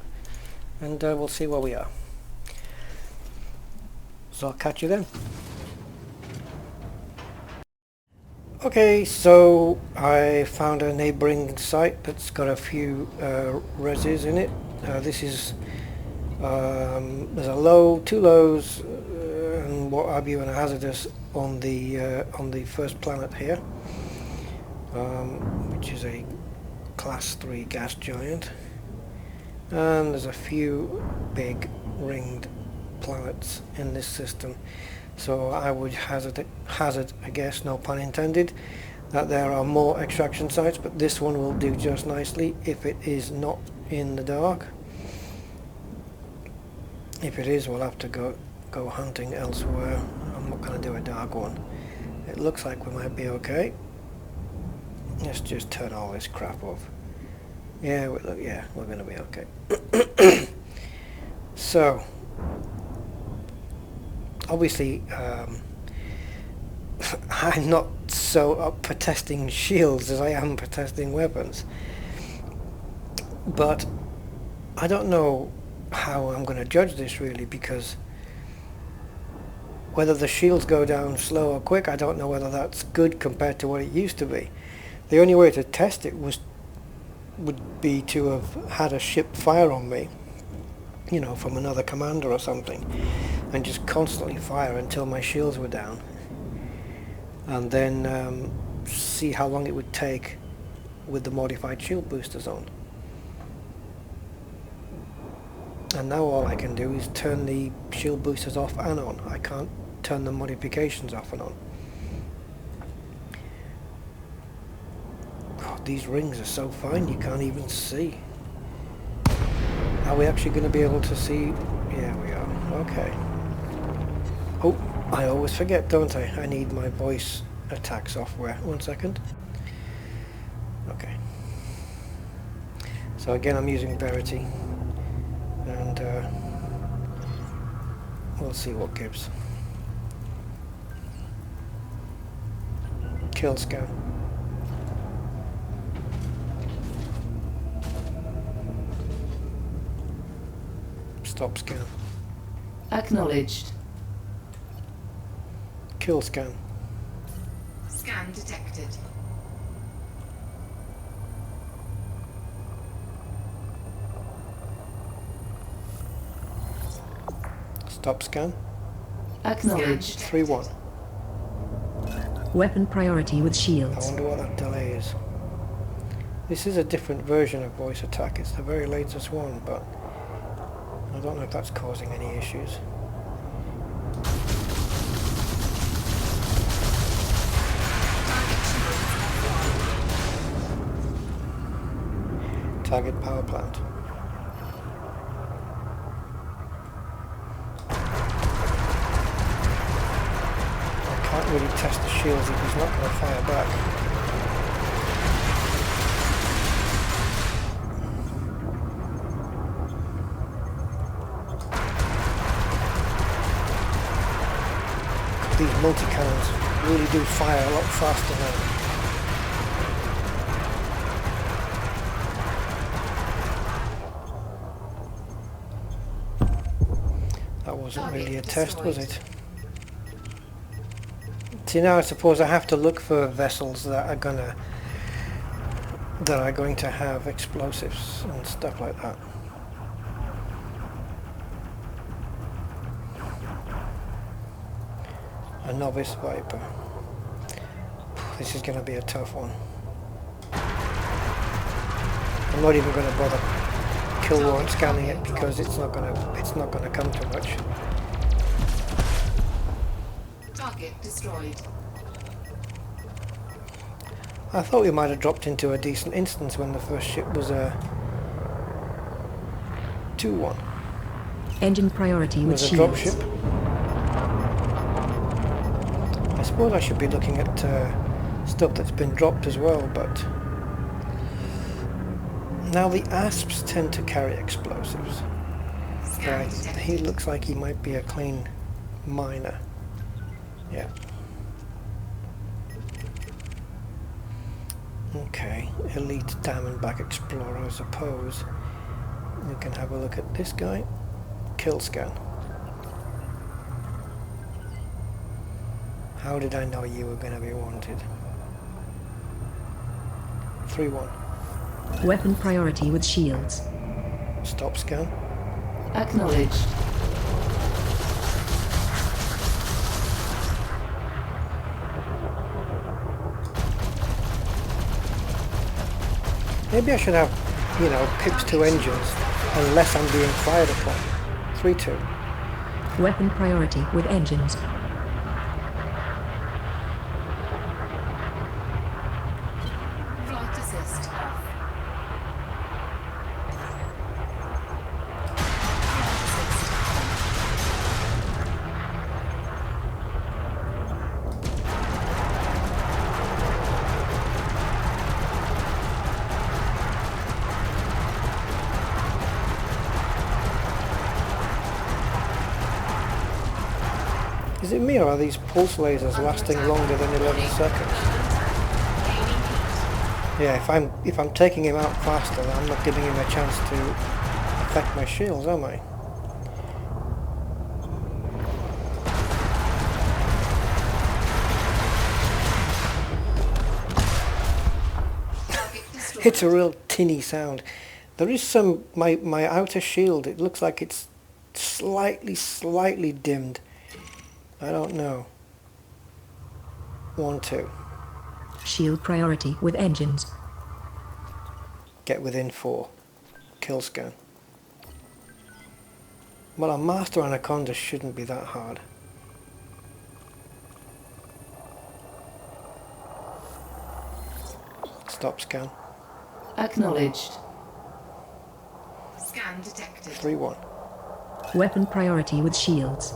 and we'll see where we are. So I'll catch you then. Okay, so I found a neighbouring site that's got a few reses in it. This is there's a low, two lows, and what have you, and a hazardous on the first planet here, which is a class 3 gas giant, and there's a few big ringed planets in this system. So I would hazard, I guess, no pun intended, that there are more extraction sites, but this one will do just nicely if it is not in the dark. If it is, we'll have to go hunting elsewhere. I'm not going to do a dark one. It looks like we might be okay. Let's just turn all this crap off. Yeah, we're going to be okay. So obviously, I'm not so up for testing shields as I am for testing weapons, but I don't know how I'm going to judge this really, because whether the shields go down slow or quick, I don't know whether that's good compared to what it used to be. The only way to test it was would be to have had a ship fire on me, you know, from another commander or something, and just constantly fire until my shields were down, and then see how long it would take with the modified shield boosters on. And now all I can do is turn the shield boosters off and on. I can't turn the modifications off and on. God, these rings are so fine you can't even see. Are we actually going to be able to see? Yeah, we are. Okay. Oh, I always forget, don't I? I need my voice attack software. 1 second. Okay. So again, I'm using Verity. And we'll see what gives. Kill scan. Stop scan. Acknowledged. Kill scan. Scan detected. Stop scan. Acknowledged. 3-1. Weapon priority with I shields. wonder what that delay is. This is a different version of voice attack. It's the very latest one, but I don't know if that's causing any issues. Target power plant. I can't really test the shields if he's not going to fire back. These multi-cannons really do fire a lot faster now. That wasn't really a test, was it? See, now I suppose I have to look for vessels that are going to have explosives and stuff like that. A novice Viper. This is going to be a tough one. I'm not even going to bother kill warrant scanning it because it's not going to come to much. Target destroyed. I thought we might have dropped into a decent instance when the first ship was a 2-1. Engine priority It with was a drop shields. ship. I suppose I should be looking at stuff that's been dropped as well, but now the asps tend to carry explosives. Scan Right, detected. he looks like he might be a clean miner. Yeah. Okay, elite Diamondback Explorer, I suppose. We can have a look at this guy. Kill scan. How did I know you were going to be wanted? 3-1. Weapon priority with shields. Stop scan. Acknowledged. Maybe I should have, you know, pips to engines unless I'm being fired upon. 3-2. Weapon priority with engines. Flight assist off. Flight assist on. Is it me or are these pulse lasers lasting longer than 11 seconds? Yeah, if I'm taking him out faster, then I'm not giving him a chance to affect my shields, am I? Target destroyed. It's a real tinny sound. There is some, my outer shield, it looks like it's slightly dimmed. I don't know. 1, 2. Shield priority with engines. Get within 4. Kill scan. Well, a master anaconda shouldn't be that hard. Stop scan. Acknowledged. Scan detected. 3-1. Weapon priority with shields.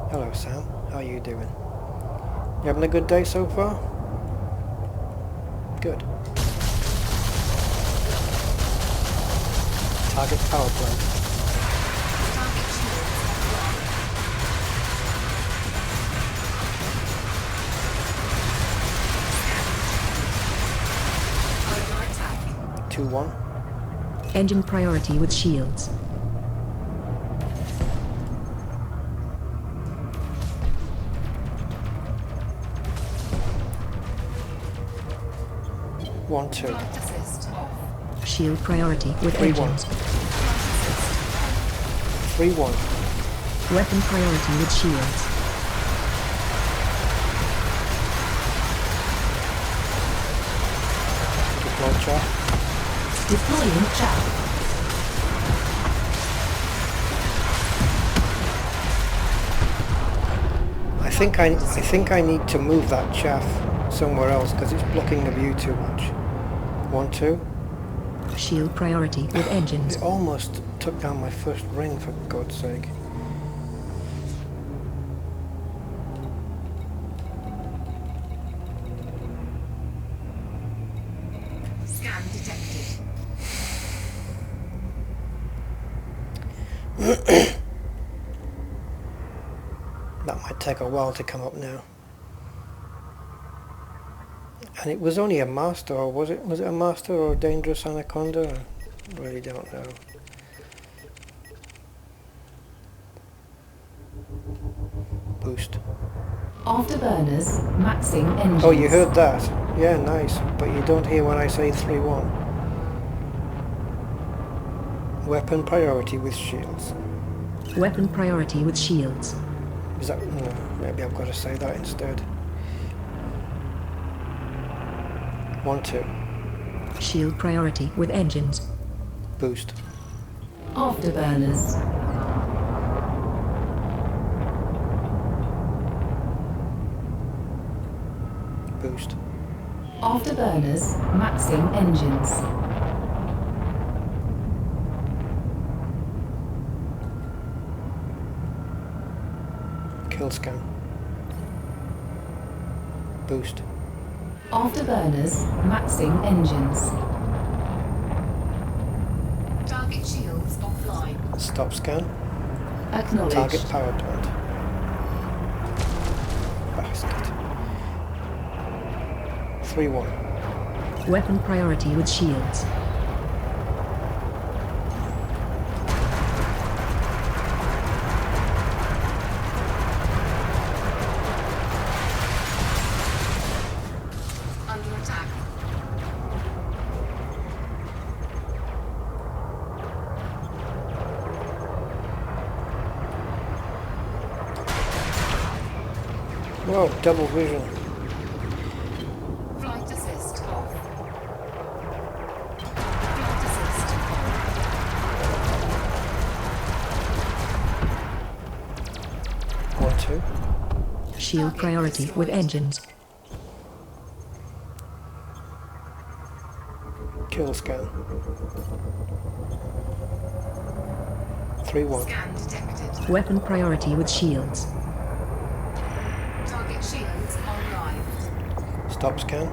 Hello Sam, how are you doing? You having a good day so far? Good. Target power plant. Target shields offline. Under attack. 2-1. Engine priority with shields. One, 2. Flight assist off. Shield priority with 3-1. engines. Flight assist 3-1. Weapon priority with shields. Deploy chaff. Deploying chaff. I think I need to move that chaff somewhere else because it's blocking the view too much. 1, 2. Shield priority with engines. It almost took down my first ring, for God's sake. Scan detected. That might take a while to come up now. And it was only a master, or was it? Was it a master or a dangerous anaconda? I really don't know. Boost. Afterburners maxing engines. Oh, you heard that? Yeah, nice. But you don't hear when I say 3-1. Weapon priority with shields. Weapon priority with shields. Is that? No, maybe I've got to say that instead. 1, 2. Shield priority with engines. Boost. Afterburners. Boost. Afterburners maxing engines. Kill scan. Boost. Afterburners maxing engines. Target shields offline. Stop scan. Acknowledged. Target power plant. Bastard. 3-1. Weapon priority with shields. Under attack. Whoa, double vision. Flight assist off. Flight assist. 1, 2. Shield priority with engines. Kill scan. 3-1. Scan detected. Weapon priority with shields. Target shields online. Stop scan.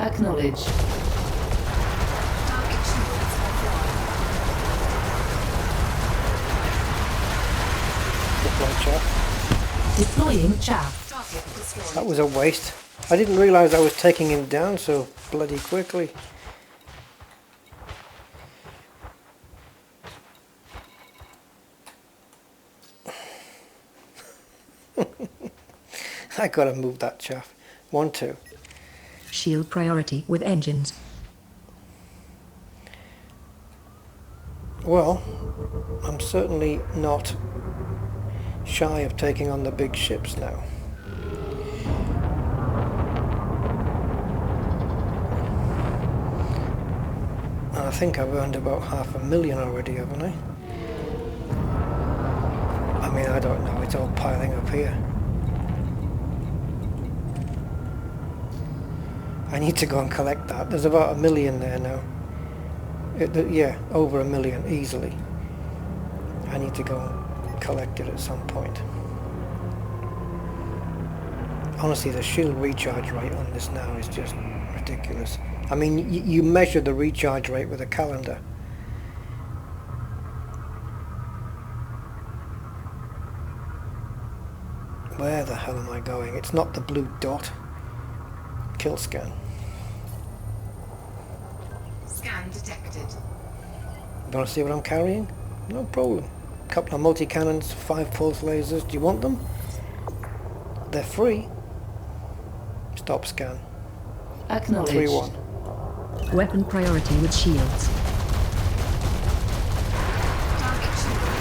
Acknowledged. Target shields offline. Deploy chaff. Deploying chaff. Target destroyed. That was a waste. I didn't realise I was taking him down so bloody quickly. I gotta move that chaff. 1, 2. Shield priority with engines. Well, I'm certainly not shy of taking on the big ships now. And I think I've earned about 500,000 already, haven't I? I mean, I don't know, it's all piling up here. I need to go and collect that. There's about 1,000,000 there now. Yeah, over 1,000,000 easily. I need to go and collect it at some point. Honestly, the shield recharge rate on this now is just ridiculous. I mean, you measure the recharge rate with a calendar. Where the hell am I going? It's not the blue dot. Kill scan. Scan detected. You want to see what I'm carrying? No problem. Couple of multi-cannons, 5 pulse lasers. Do you want them? They're free. Stop scan. Acknowledged. 3-1. Weapon priority with shields. Target shields.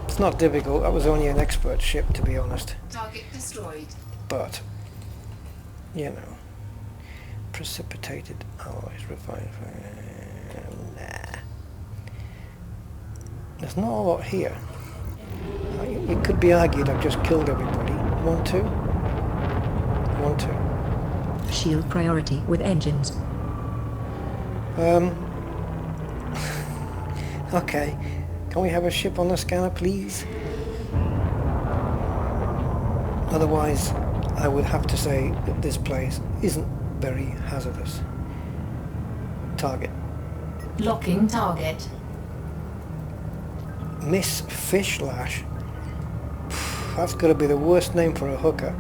It's not difficult. That was only an expert ship, to be honest. Target destroyed. But, you know, precipitated alloys, refined. Nah. There's not a lot here. It could be argued I've just killed everybody. 1, 2. 1, 2. Shield priority with engines. Okay. Can we have a ship on the scanner, please? Otherwise, I would have to say that this place isn't very hazardous. Target. Locking target. Miss Fishlash. That's got to be the worst name for a hooker.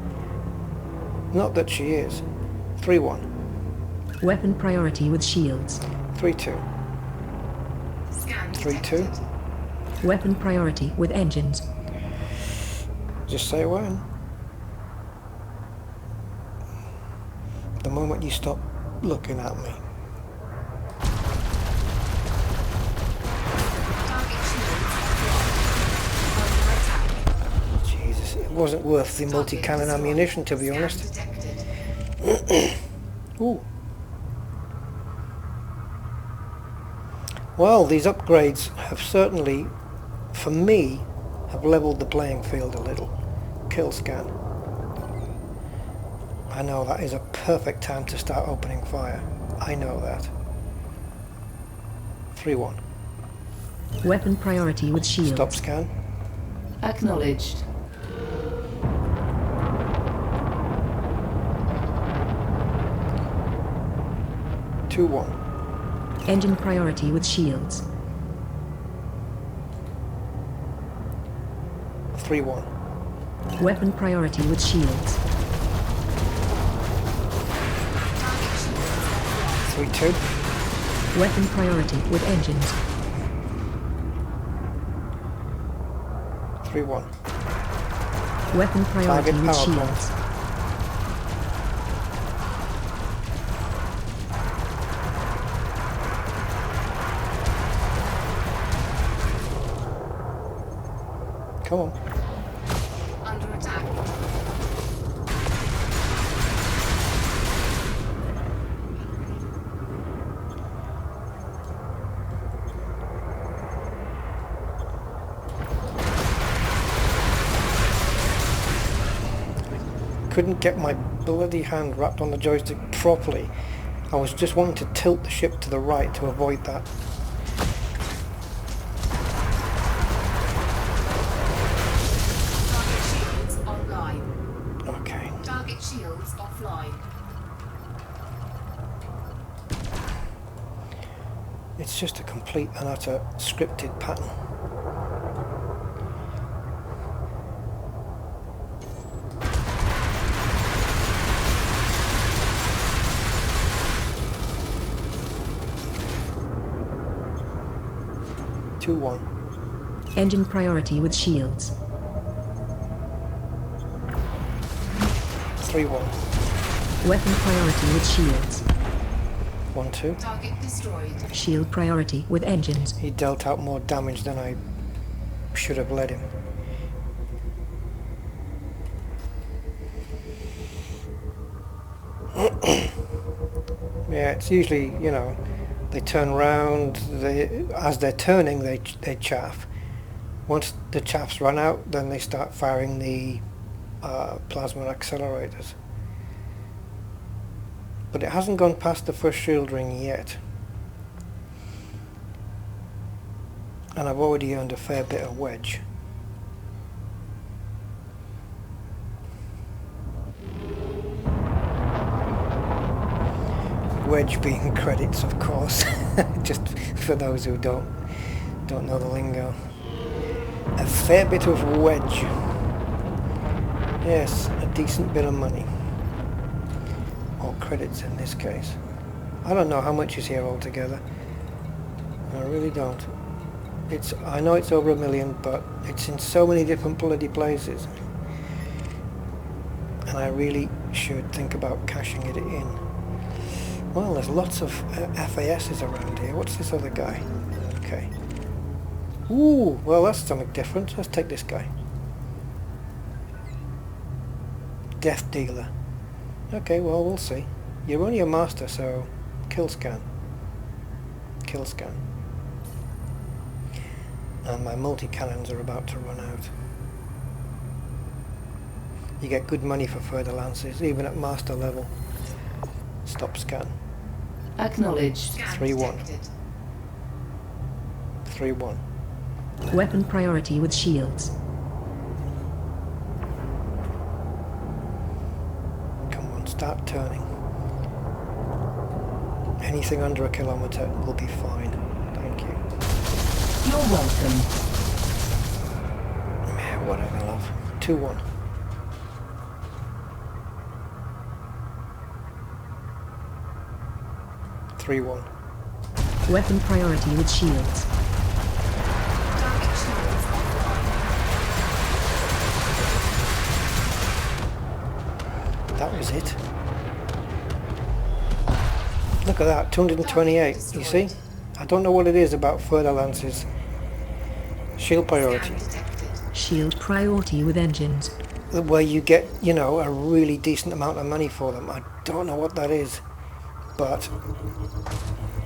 Not that she is. 3-1. Weapon priority with shields. 3-2. Scan 3-2. detected. Weapon priority with engines. Just say when. The moment you stop looking at me. Target shields under attack. Jesus, it wasn't worth the multi-cannon Target ammunition, to be destroyed. honest. Scan detected. Ooh. Well, these upgrades have certainly, for me, have leveled the playing field a little. Kill scan. I know that is a perfect time to start opening fire. I know that. 3-1. Weapon priority with shields. Stop scan. Acknowledged. Two, 1. Engine priority with shields. 3-1. Weapon priority with shields. Target shields. 3-2. Weapon priority with engines. 3-1. Weapon priority Target with power plant. shields. Come on. Under attack. Couldn't get my bloody hand wrapped on the joystick properly. I was just wanting to tilt the ship to the right to avoid that. Target shields online. Okay. Target shields offline. It's just a complete and utter scripted pattern. 2-1. Engine priority with shields. 3-1. Weapon priority with shields. 1-2. Target destroyed. Shield priority with engines. He dealt out more damage than I should have let him. Yeah, it's usually, you know, they turn round, as they're turning they chaff. Once the chaff's run out, then they start firing the plasma accelerators. But it hasn't gone past the first shield ring yet. And I've already earned a fair bit of wedge. Wedge being credits, of course, just for those who don't know the lingo. A fair bit of wedge. Yes, a decent bit of money. Or credits in this case. I don't know how much is here altogether. I really don't. I know it's over 1 million, but it's in so many different bloody places. And I really should think about cashing it in. Well, there's lots of FASs around here. What's this other guy? Okay. Ooh, well that's something different. Let's take this guy. Death dealer. Okay, well we'll see. You're only a master, so kill scan. Kill scan. And my multi-cannons are about to run out. You get good money for further lances, even at master level. Stop scan. Acknowledged. 3-1. 3-1. Weapon priority with shields. Come on, start turning. Anything under 1 kilometer will be fine. Thank you. You're welcome. Yeah, whatever, love. 2-1. Weapon priority with shields. Target shields offline. That was it. Look at that, 228. You see? I don't know what it is about further lances. Shield priority. Scan detected. Shield priority with engines. Where you get, you know, a really decent amount of money for them. I don't know what that is. But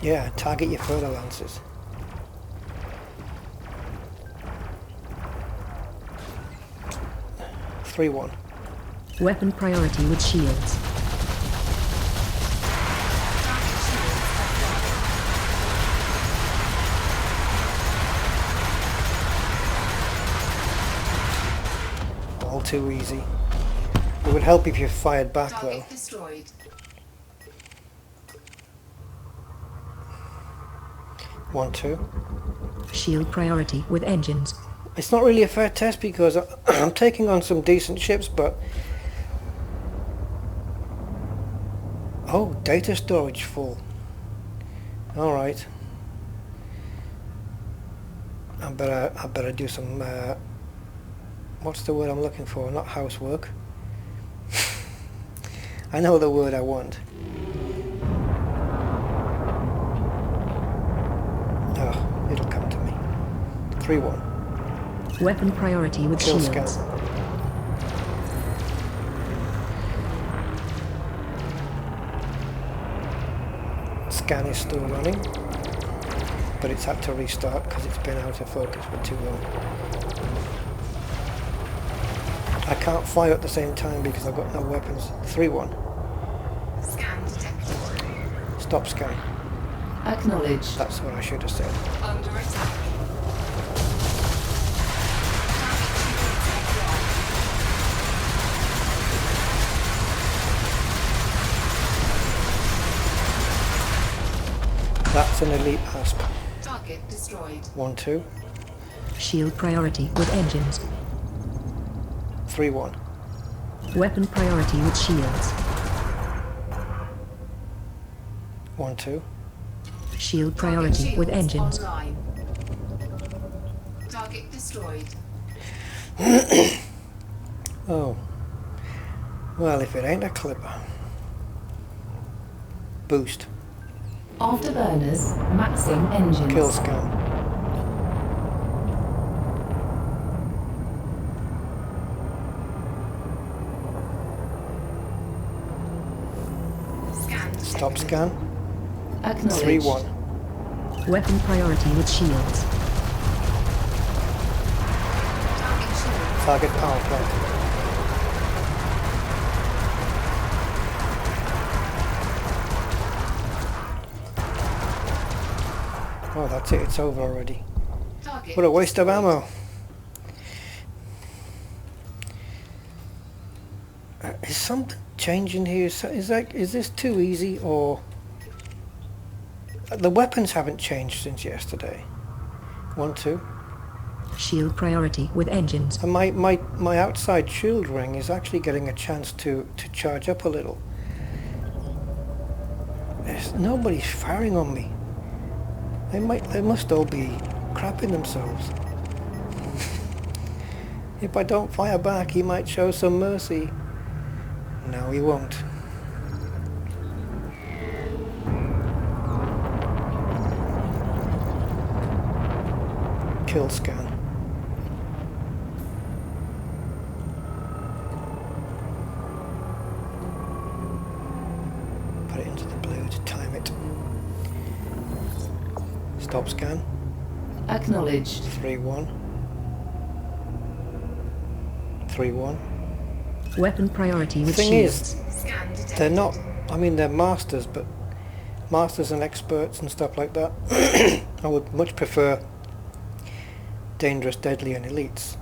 yeah, target your further lances. Three one. Weapon priority with shields. Target shields offline. All too easy. It would help if you fired back though. Target destroyed. 1-2. Shield priority with engines. It's not really a fair test because I'm taking on some decent ships, but oh, data storage full. All right. I better do some. What's the word I'm looking for? Not housework. I know the word I want. Oh, it'll come to me. 3-1. Weapon priority with Kill shields. scan. Scan is still running, but it's had to restart because it's been out of focus for too long. I can't fire at the same time because I've got no weapons. 3-1. Scan detected. Stop scan. Acknowledged. That's what I should have said. Under attack. That's an elite asp. Target destroyed. 1-2. Shield priority with engines. 3-1. Weapon priority with shields. 1-2. Shield Target priority with shields engines. online. Target destroyed. Oh. Well, if it ain't a clipper. Boost. Afterburners, maxing engines. Kill scan. Scan detected. Stop scan. Acknowledged. 3-1. Weapon priority with shields. Target shield. Target power plant. Oh, that's it. It's over already. Target What a waste of destroyed. ammo. Is something changing here? Is this too easy, or the weapons haven't changed since yesterday? 1, 2. Shield priority with engines. And my outside shield ring is actually getting a chance to charge up a little. Nobody's firing on me. They must all be crapping themselves. If I don't fire back, he might show some mercy. No, he won't. Kill scan. Put it into the blue to time it. Stop scan. Acknowledged. 3-1. 3-1. Weapon priority with Thing is, shields. Scan detected. they're not, I mean, they're masters, but masters and experts and stuff like that. I would much prefer dangerous, deadly and elites,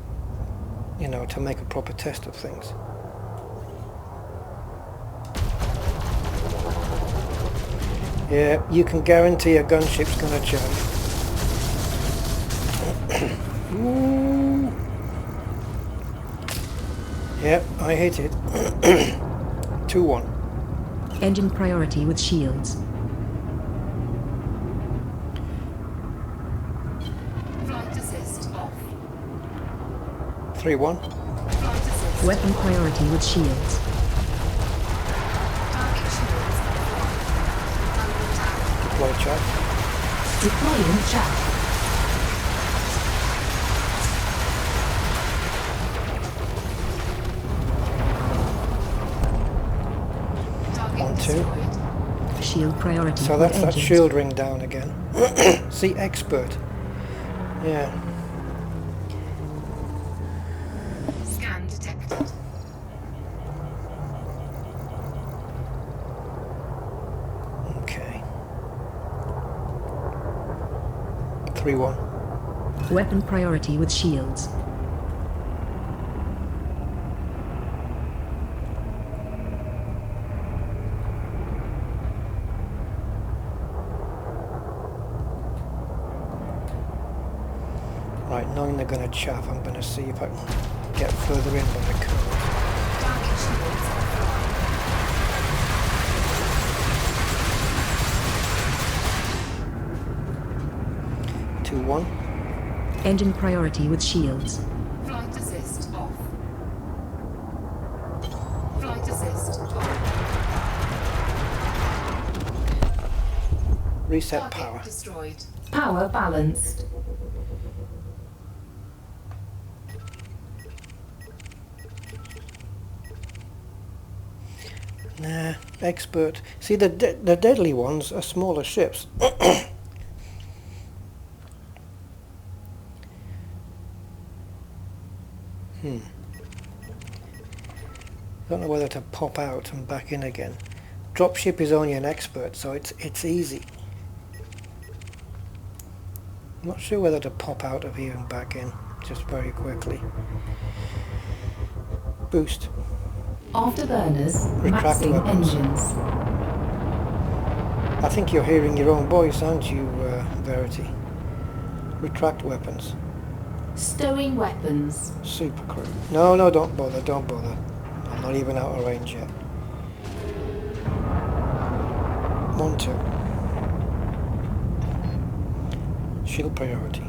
you know, to make a proper test of things. Yeah, you can guarantee a gunship's gonna charge. Ooh. Yep, I hit it. 2-1. Engine priority with shields. Flight assist off. 3-1. Flight assist. Weapon priority with shields. Target shields offline. Under attack. Deploy chat. Deploying chaff. Target 1, 2. destroyed. Shield priority So with that's that engines. shield ring down again. See, expert. Yeah. Scan detected. Okay. 3-1. Weapon priority with shields. Right, knowing they're going to chaff, I'm going to see if I can get further in by the curve. Target shields offline. 2-1. Engine priority with shields. Flight assist off. Flight assist off. Reset Target power. destroyed. Power balanced. Nah, expert. See, the deadly ones are smaller ships. Don't know whether to pop out and back in again. Dropship is only an expert, so it's easy. I'm not sure whether to pop out of here and back in, just very quickly. Boost. Afterburners, Retract maxing weapons. engines. I think you're hearing your own voice, aren't you, Verity? Retract weapons. Stowing weapons. Super crew. No, don't bother, don't bother. I'm not even out of range yet. 1, 2. Shield priority.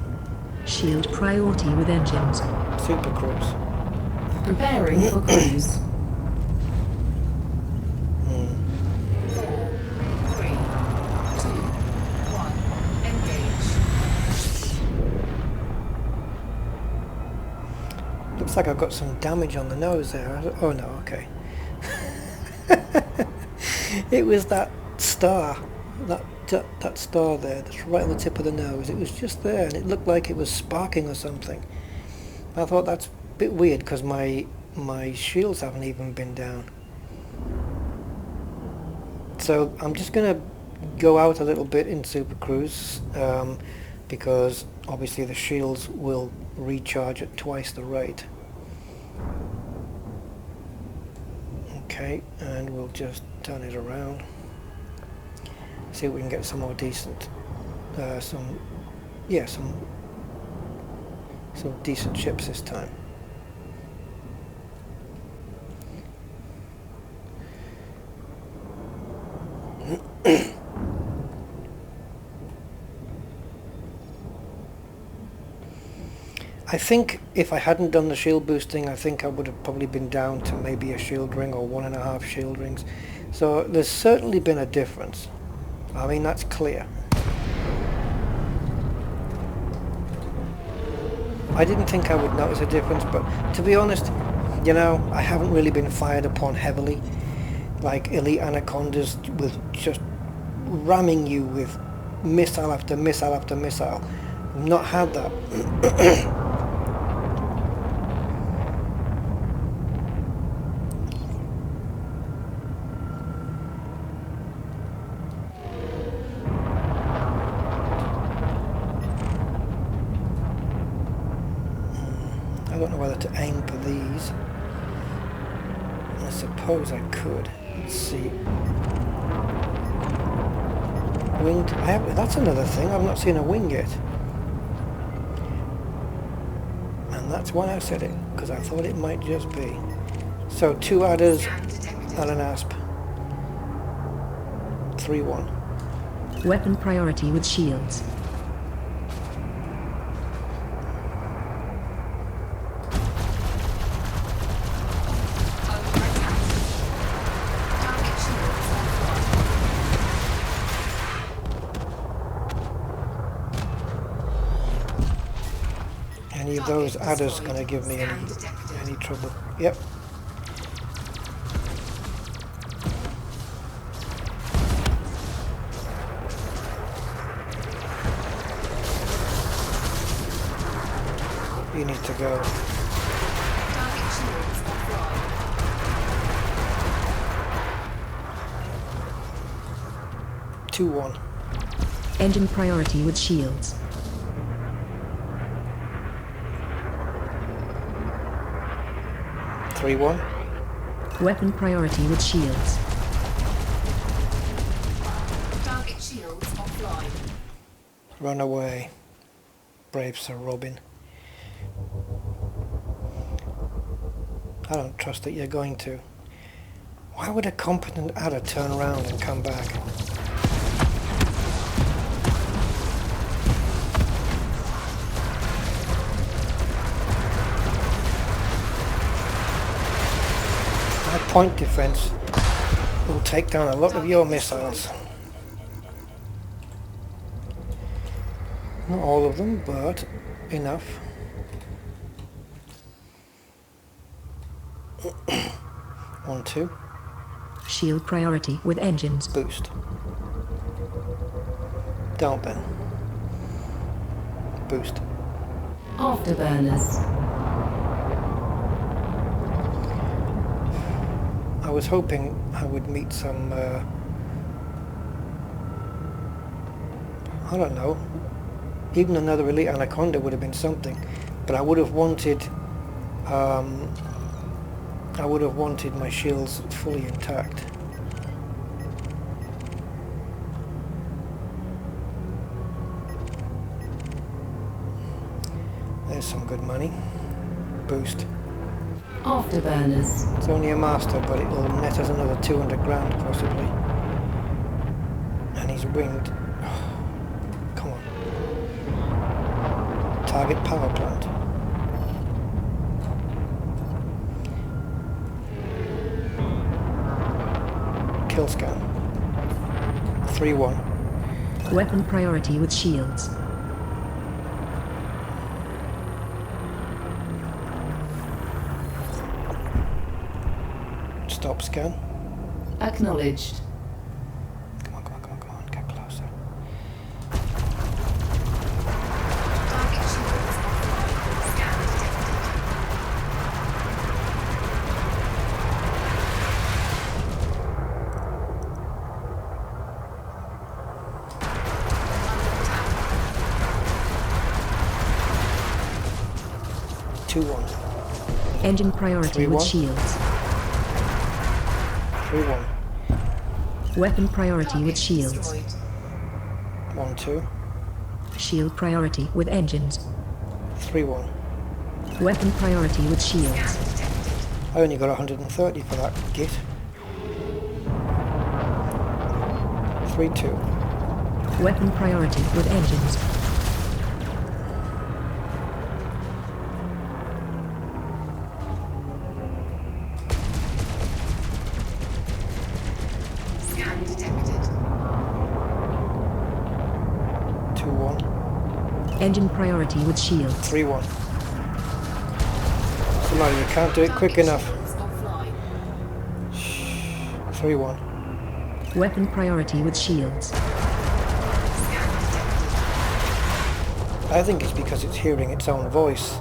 Shield priority with engines. Super cruise. Preparing for cruise. 4, 3, 2, 1. Engage. Looks like I've got some damage on the nose there. Oh no, okay. It was that star. That star there that's right on the tip of the nose. It was just there and it looked like it was sparking or something. I thought that's a bit weird because my shields haven't even been down. So I'm just going to go out a little bit in Super Cruise because obviously the shields will recharge at twice the rate. Okay, and we'll just turn it around. See if we can get some more decent, some decent ships this time. I think if I hadn't done the shield boosting, I think I would have probably been down to maybe a shield ring or 1.5 shield rings. So there's certainly been a difference. I mean, that's clear. I didn't think I would notice a difference, but to be honest, you know, I haven't really been fired upon heavily, like elite anacondas with just ramming you with missile after missile after missile. I've not had that. I don't know whether to aim for these. I suppose I could. Let's see. Winged. That's another thing. I've not seen a wing yet. And that's why I said it, because I thought it might just be. So 2 adders and an asp. 3-1. Weapon priority with shields. Any of those adders going to give me any trouble? Yep. You need to go. 2-1. Engine priority with shields. Weapon priority with shields. Target shields offline. Run away, brave Sir Robin. I don't trust that you're going to. Why would a competent adder turn around and come back? Point defense will take down a lot of your missiles. Not all of them, but enough. 1-2. Shield priority with engines. Boost. Don't then. Boost. Afterburners. I was hoping I would meet some, I don't know, even another elite anaconda would have been something, but I would have wanted my shields fully intact. There's some good money. Boost. Afterburners. It's only a master, but it will net us another 200 grand possibly. And he's winged. Oh, come on. Target power plant. Kill scan. 3-1. Weapon priority with shields. Stop scan. Acknowledged. Come on, come on, come on, come on. Get closer. Target shields offline. Scan detected. Under attack. 2-1. Engine priority with 3-1. shields. 3-1. Weapon priority Target with shields. destroyed. 1-2. Shield priority with engines. 3-1. Weapon priority with shields. Scan detected. I only got 130 for that git. 3-2. Weapon priority with engines. Scan detected. 2-1. Engine priority with shields. 3-1. Come on, you can't do it quick Target enough. shields offline. 3-1. Weapon priority with shields. Scan detected. I think it's because it's hearing its own voice.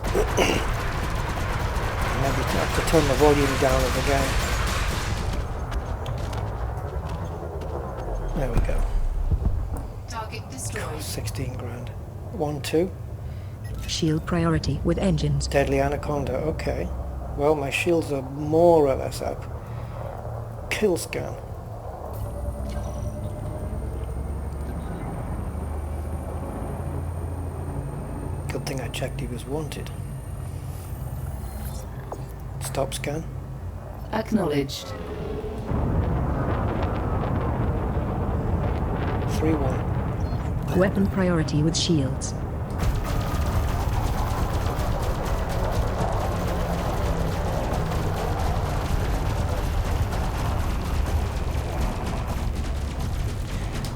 Maybe to have to turn the volume down of the game. There we go. Target destroyed. 16 grand. 1-2. Shield priority with engines. Deadly Anaconda. Okay. Well, my shields are more or less up. Kill scan. Good thing I checked he was wanted. Stop scan. Acknowledged. 3-1. Weapon priority with shields.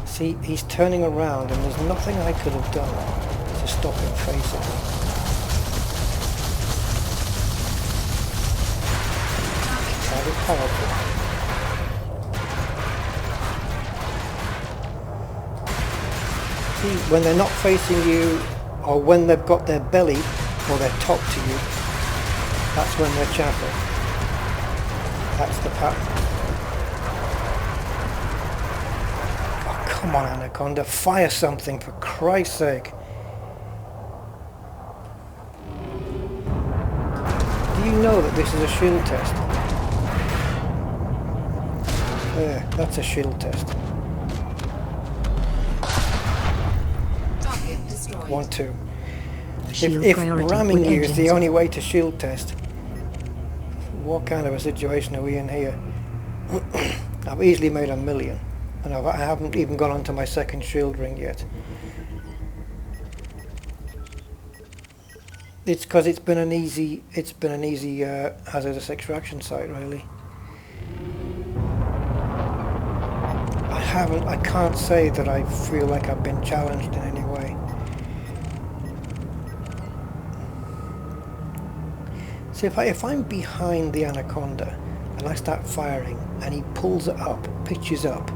See, he's turning around and there's nothing I could have done to stop him facing me. Target power plant. See, when they're not facing you, or when they've got their belly or their top to you, that's when they're chaffing. That's the pattern. Oh, come on, Anaconda, fire something for Christ's sake. Do you know that this is a shield test? There, that's a shield test. Target destroyed. 1-2. Shield If priority ramming with you is the engines. only way to shield test, what kind of a situation are we in here? I've easily made $1 million, and I haven't even gone onto my second shield ring yet. It's because it's been an easy hazardous extraction site, really. I can't say that I feel like I've been challenged in any way. So if I'm behind the Anaconda and I start firing and he pulls it up, pitches up,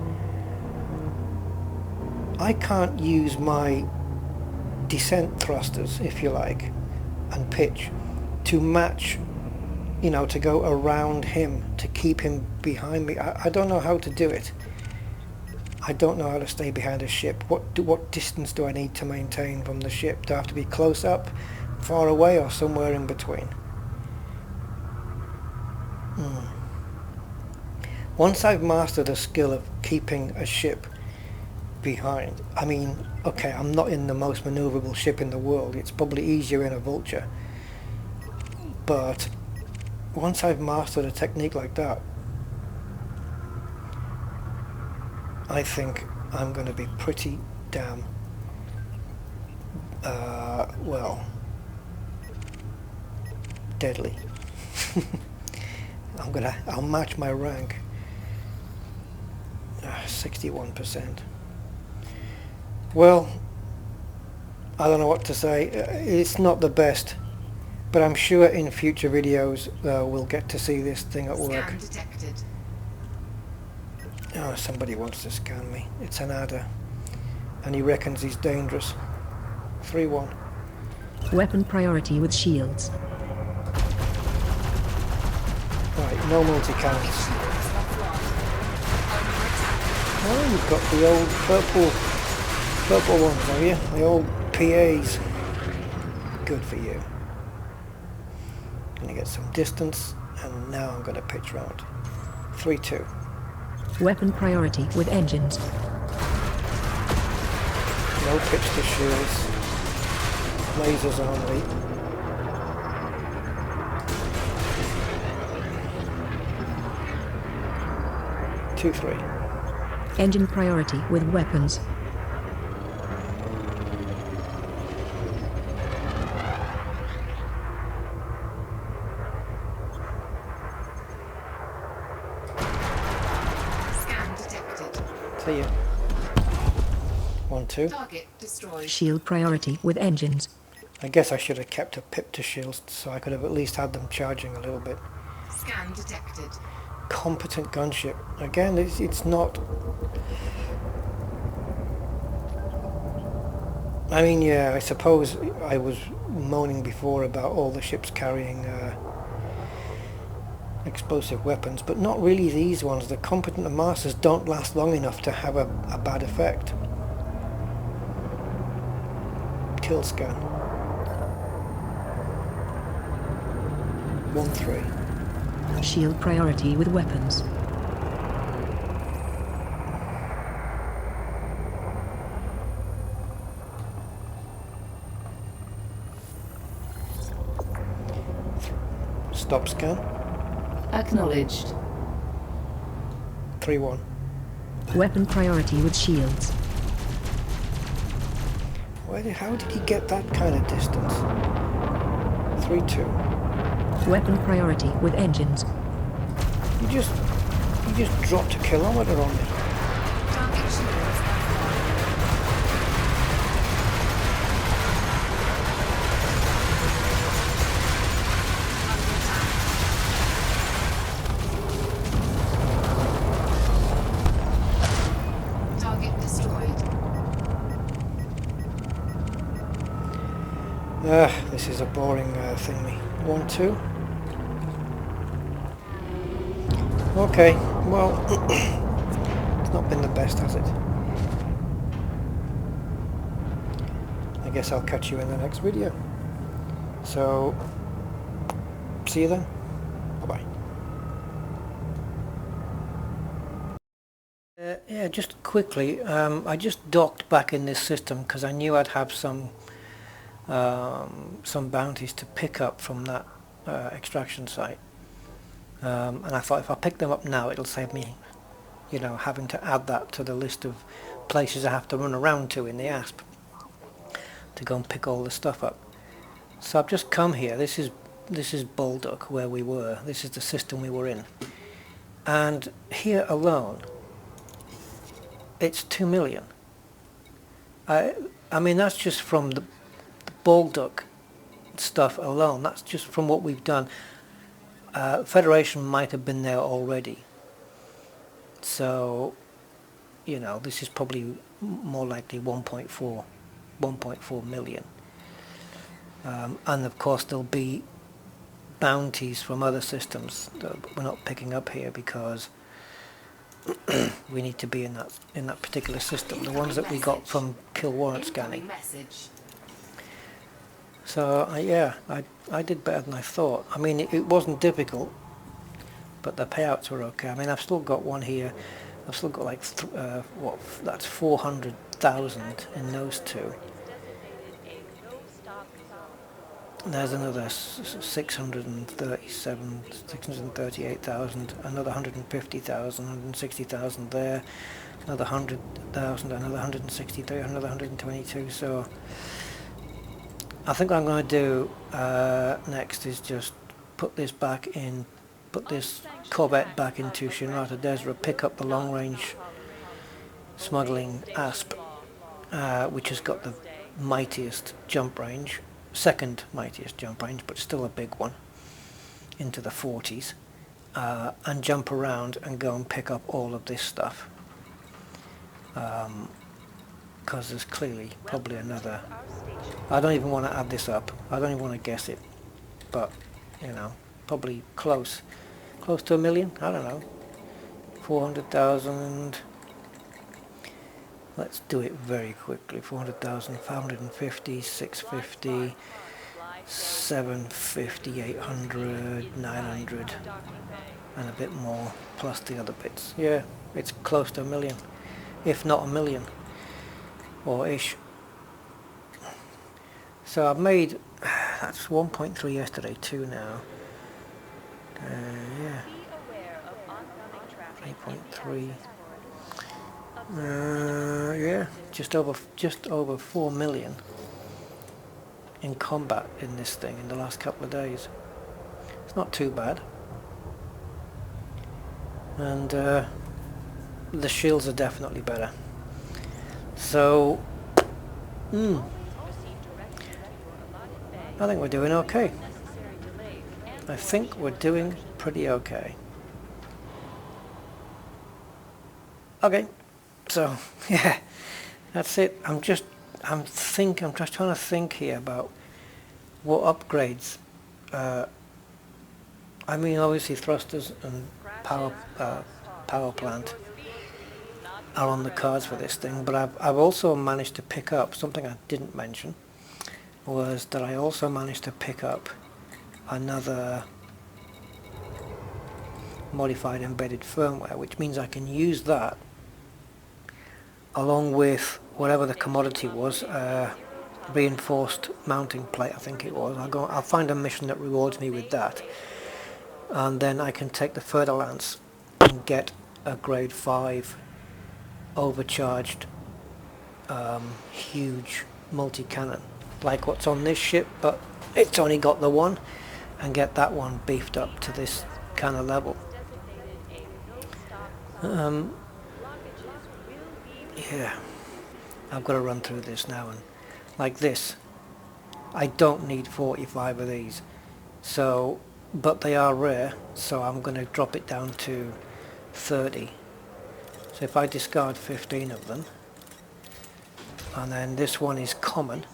I can't use my descent thrusters, if you like, and pitch to match, you know, to go around him, to keep him behind me. I don't know how to do it. I don't know how to stay behind a ship. What distance do I need to maintain from the ship? Do I have to be close up, far away, or somewhere in between? Once I've mastered a skill of keeping a ship behind, I mean, okay, I'm not in the most maneuverable ship in the world. It's probably easier in a Vulture. But once I've mastered a technique like that, I think I'm going to be pretty damn well, deadly. I'll match my rank. 61%. Well, I don't know what to say. It's not the best, but I'm sure in future videos we'll get to see this thing at work. Scan detected. Oh, somebody wants to scan me. It's an adder, and he reckons he's dangerous. 3-1. Weapon priority with shields. Right, no multi-cannons. Shields offline. Under attack. Oh, you've got the old purple ones, have you? The old PAs. Good for you. Gonna get some distance, and now I'm gonna pitch round. 3-2. Weapon priority with engines. No pitch to shields. Lasers only. Two, 3. Engine priority with weapons. Scan detected. See ya. 1-2. Target destroyed. Shield priority with engines. I guess I should have kept a pip to shields so I could have at least had them charging a little bit. Scan detected. Competent gunship. Again, it's not... I mean, yeah, I suppose I was moaning before about all the ships carrying explosive weapons, but not really these ones. The competent masters don't last long enough to have a bad effect. Kill scan. 1-3. Shield priority with weapons. Stop scan. Acknowledged. 3-1. Weapon priority with shields. How did he get that kind of distance? 3-2. Weapon priority with engines. You just dropped a kilometre on me. Target shields offline. Under attack. Target destroyed. This is a boring thingy. 1-2. Okay, well, it's not been the best, has it? I guess I'll catch you in the next video. So, see you then. Bye-bye. Yeah, just quickly, I just docked back in this system because I knew I'd have some bounties to pick up from that extraction site. And I thought if I pick them up now, it'll save me, you know, having to add that to the list of places I have to run around to in the ASP to go and pick all the stuff up. So I've just come here. This is Baldock, where we were. This is the system we were in. And here alone, it's 2 million. I mean, that's just from the Baldock stuff alone. That's just from what we've done. Federation might have been there already, so you know, this is probably more likely 1.4 million, and of course there'll be bounties from other systems that we're not picking up here because we need to be in that particular system, the ones that we got from kill warrant scanning. Message. So yeah, I did better than I thought. I mean, it wasn't difficult, but the payouts were okay. I mean, I've still got one here. I've still got like that's 400,000 in those two. There's another 638,000, another 150,000, 160,000 there, another 100,000, another 163, another 122. So I think what I'm going to do next is just put this back in, put this Corvette back into Shinrata Desra, pick up the long-range smuggling ASP, which has got the mightiest jump range, second mightiest jump range, but still a big one, into the 40s, and jump around and go and pick up all of this stuff. Because there's clearly probably another, I don't even want to add this up, I don't even want to guess it, but you know, probably close to 1 million, I don't know, 400,000, let's do it very quickly, 400,000, 550, 650, 750, 800, 900, and a bit more, plus the other bits. Yeah, it's close to 1 million, if not 1 million. Or ish. So I've made, that's 1.3 yesterday, 2 now. Yeah. 3.3. Yeah, just over 4 million in combat in this thing in the last couple of days. It's not too bad. And the shields are definitely better. So, I think we're doing okay. I think we're doing pretty okay. Okay, so yeah, that's it. I'm just trying to think here about what upgrades. I mean, obviously thrusters and power plant are on the cards for this thing, but I've also managed to pick up something I didn't mention, was that I also managed to pick up another modified embedded firmware, which means I can use that along with whatever the commodity was, reinforced mounting plate I think it was. I'll find a mission that rewards me with that, and then I can take the Fer-de-Lance and get a grade 5 overcharged huge multi-cannon like what's on this ship, but it's only got the one, and get that one beefed up to this kind of level. Yeah, I've got to run through this now, and like this, I don't need 45 of these, so, but they are rare, so I'm going to drop it down to 30. So if I discard 15 of them, and then this one is common,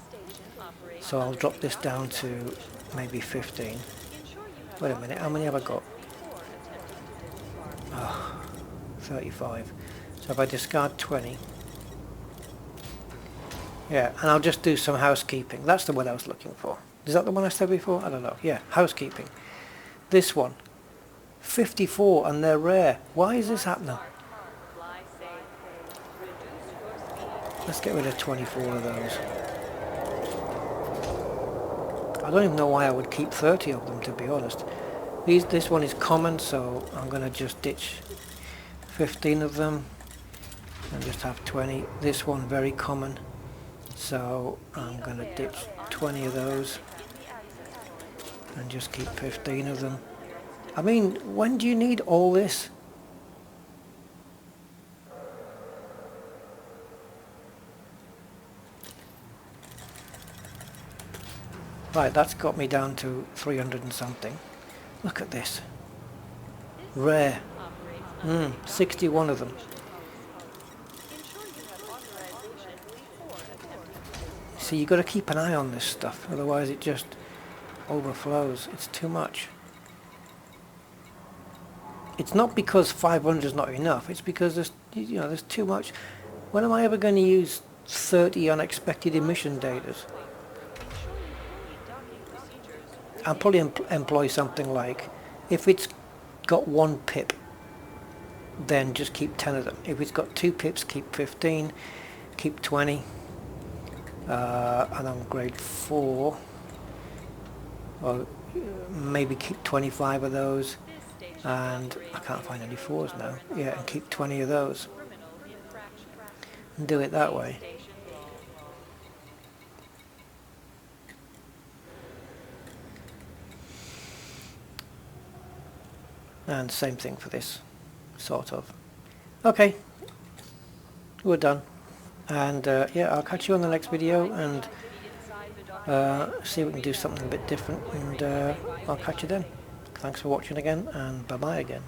so I'll drop this down to maybe 15. Wait a minute, how many have I got? Oh, 35. So if I discard 20, yeah, and I'll just do some housekeeping. That's the word I was looking for. Is that the one I said before? I don't know. Yeah, housekeeping. This one, 54, and they're rare. Why is this happening? Let's get rid of 24 of those. I don't even know why I would keep 30 of them, to be honest. This one is common, so I'm going to just ditch 15 of them and just have 20. This one very common, so I'm going to ditch 20 of those and just keep 15 of them. I mean, when do you need all this? Right, that's got me down to 300 and something. Look at this. Rare. 61 of them. See, you've got to keep an eye on this stuff, otherwise it just overflows. It's too much. It's not because 500 is not enough, it's because there's too much. When am I ever going to use 30 unexpected emission data? I'll probably employ something like, if it's got 1 pip, then just keep 10 of them. If it's got 2 pips, keep 15, keep 20, and on grade 4, or maybe keep 25 of those, and I can't find any 4s now. Yeah, and keep 20 of those, and do it that way. And same thing for this, sort of. Okay, we're done. And yeah, I'll catch you on the next video, and see if we can do something a bit different, and I'll catch you then. Thanks for watching again, and bye bye again.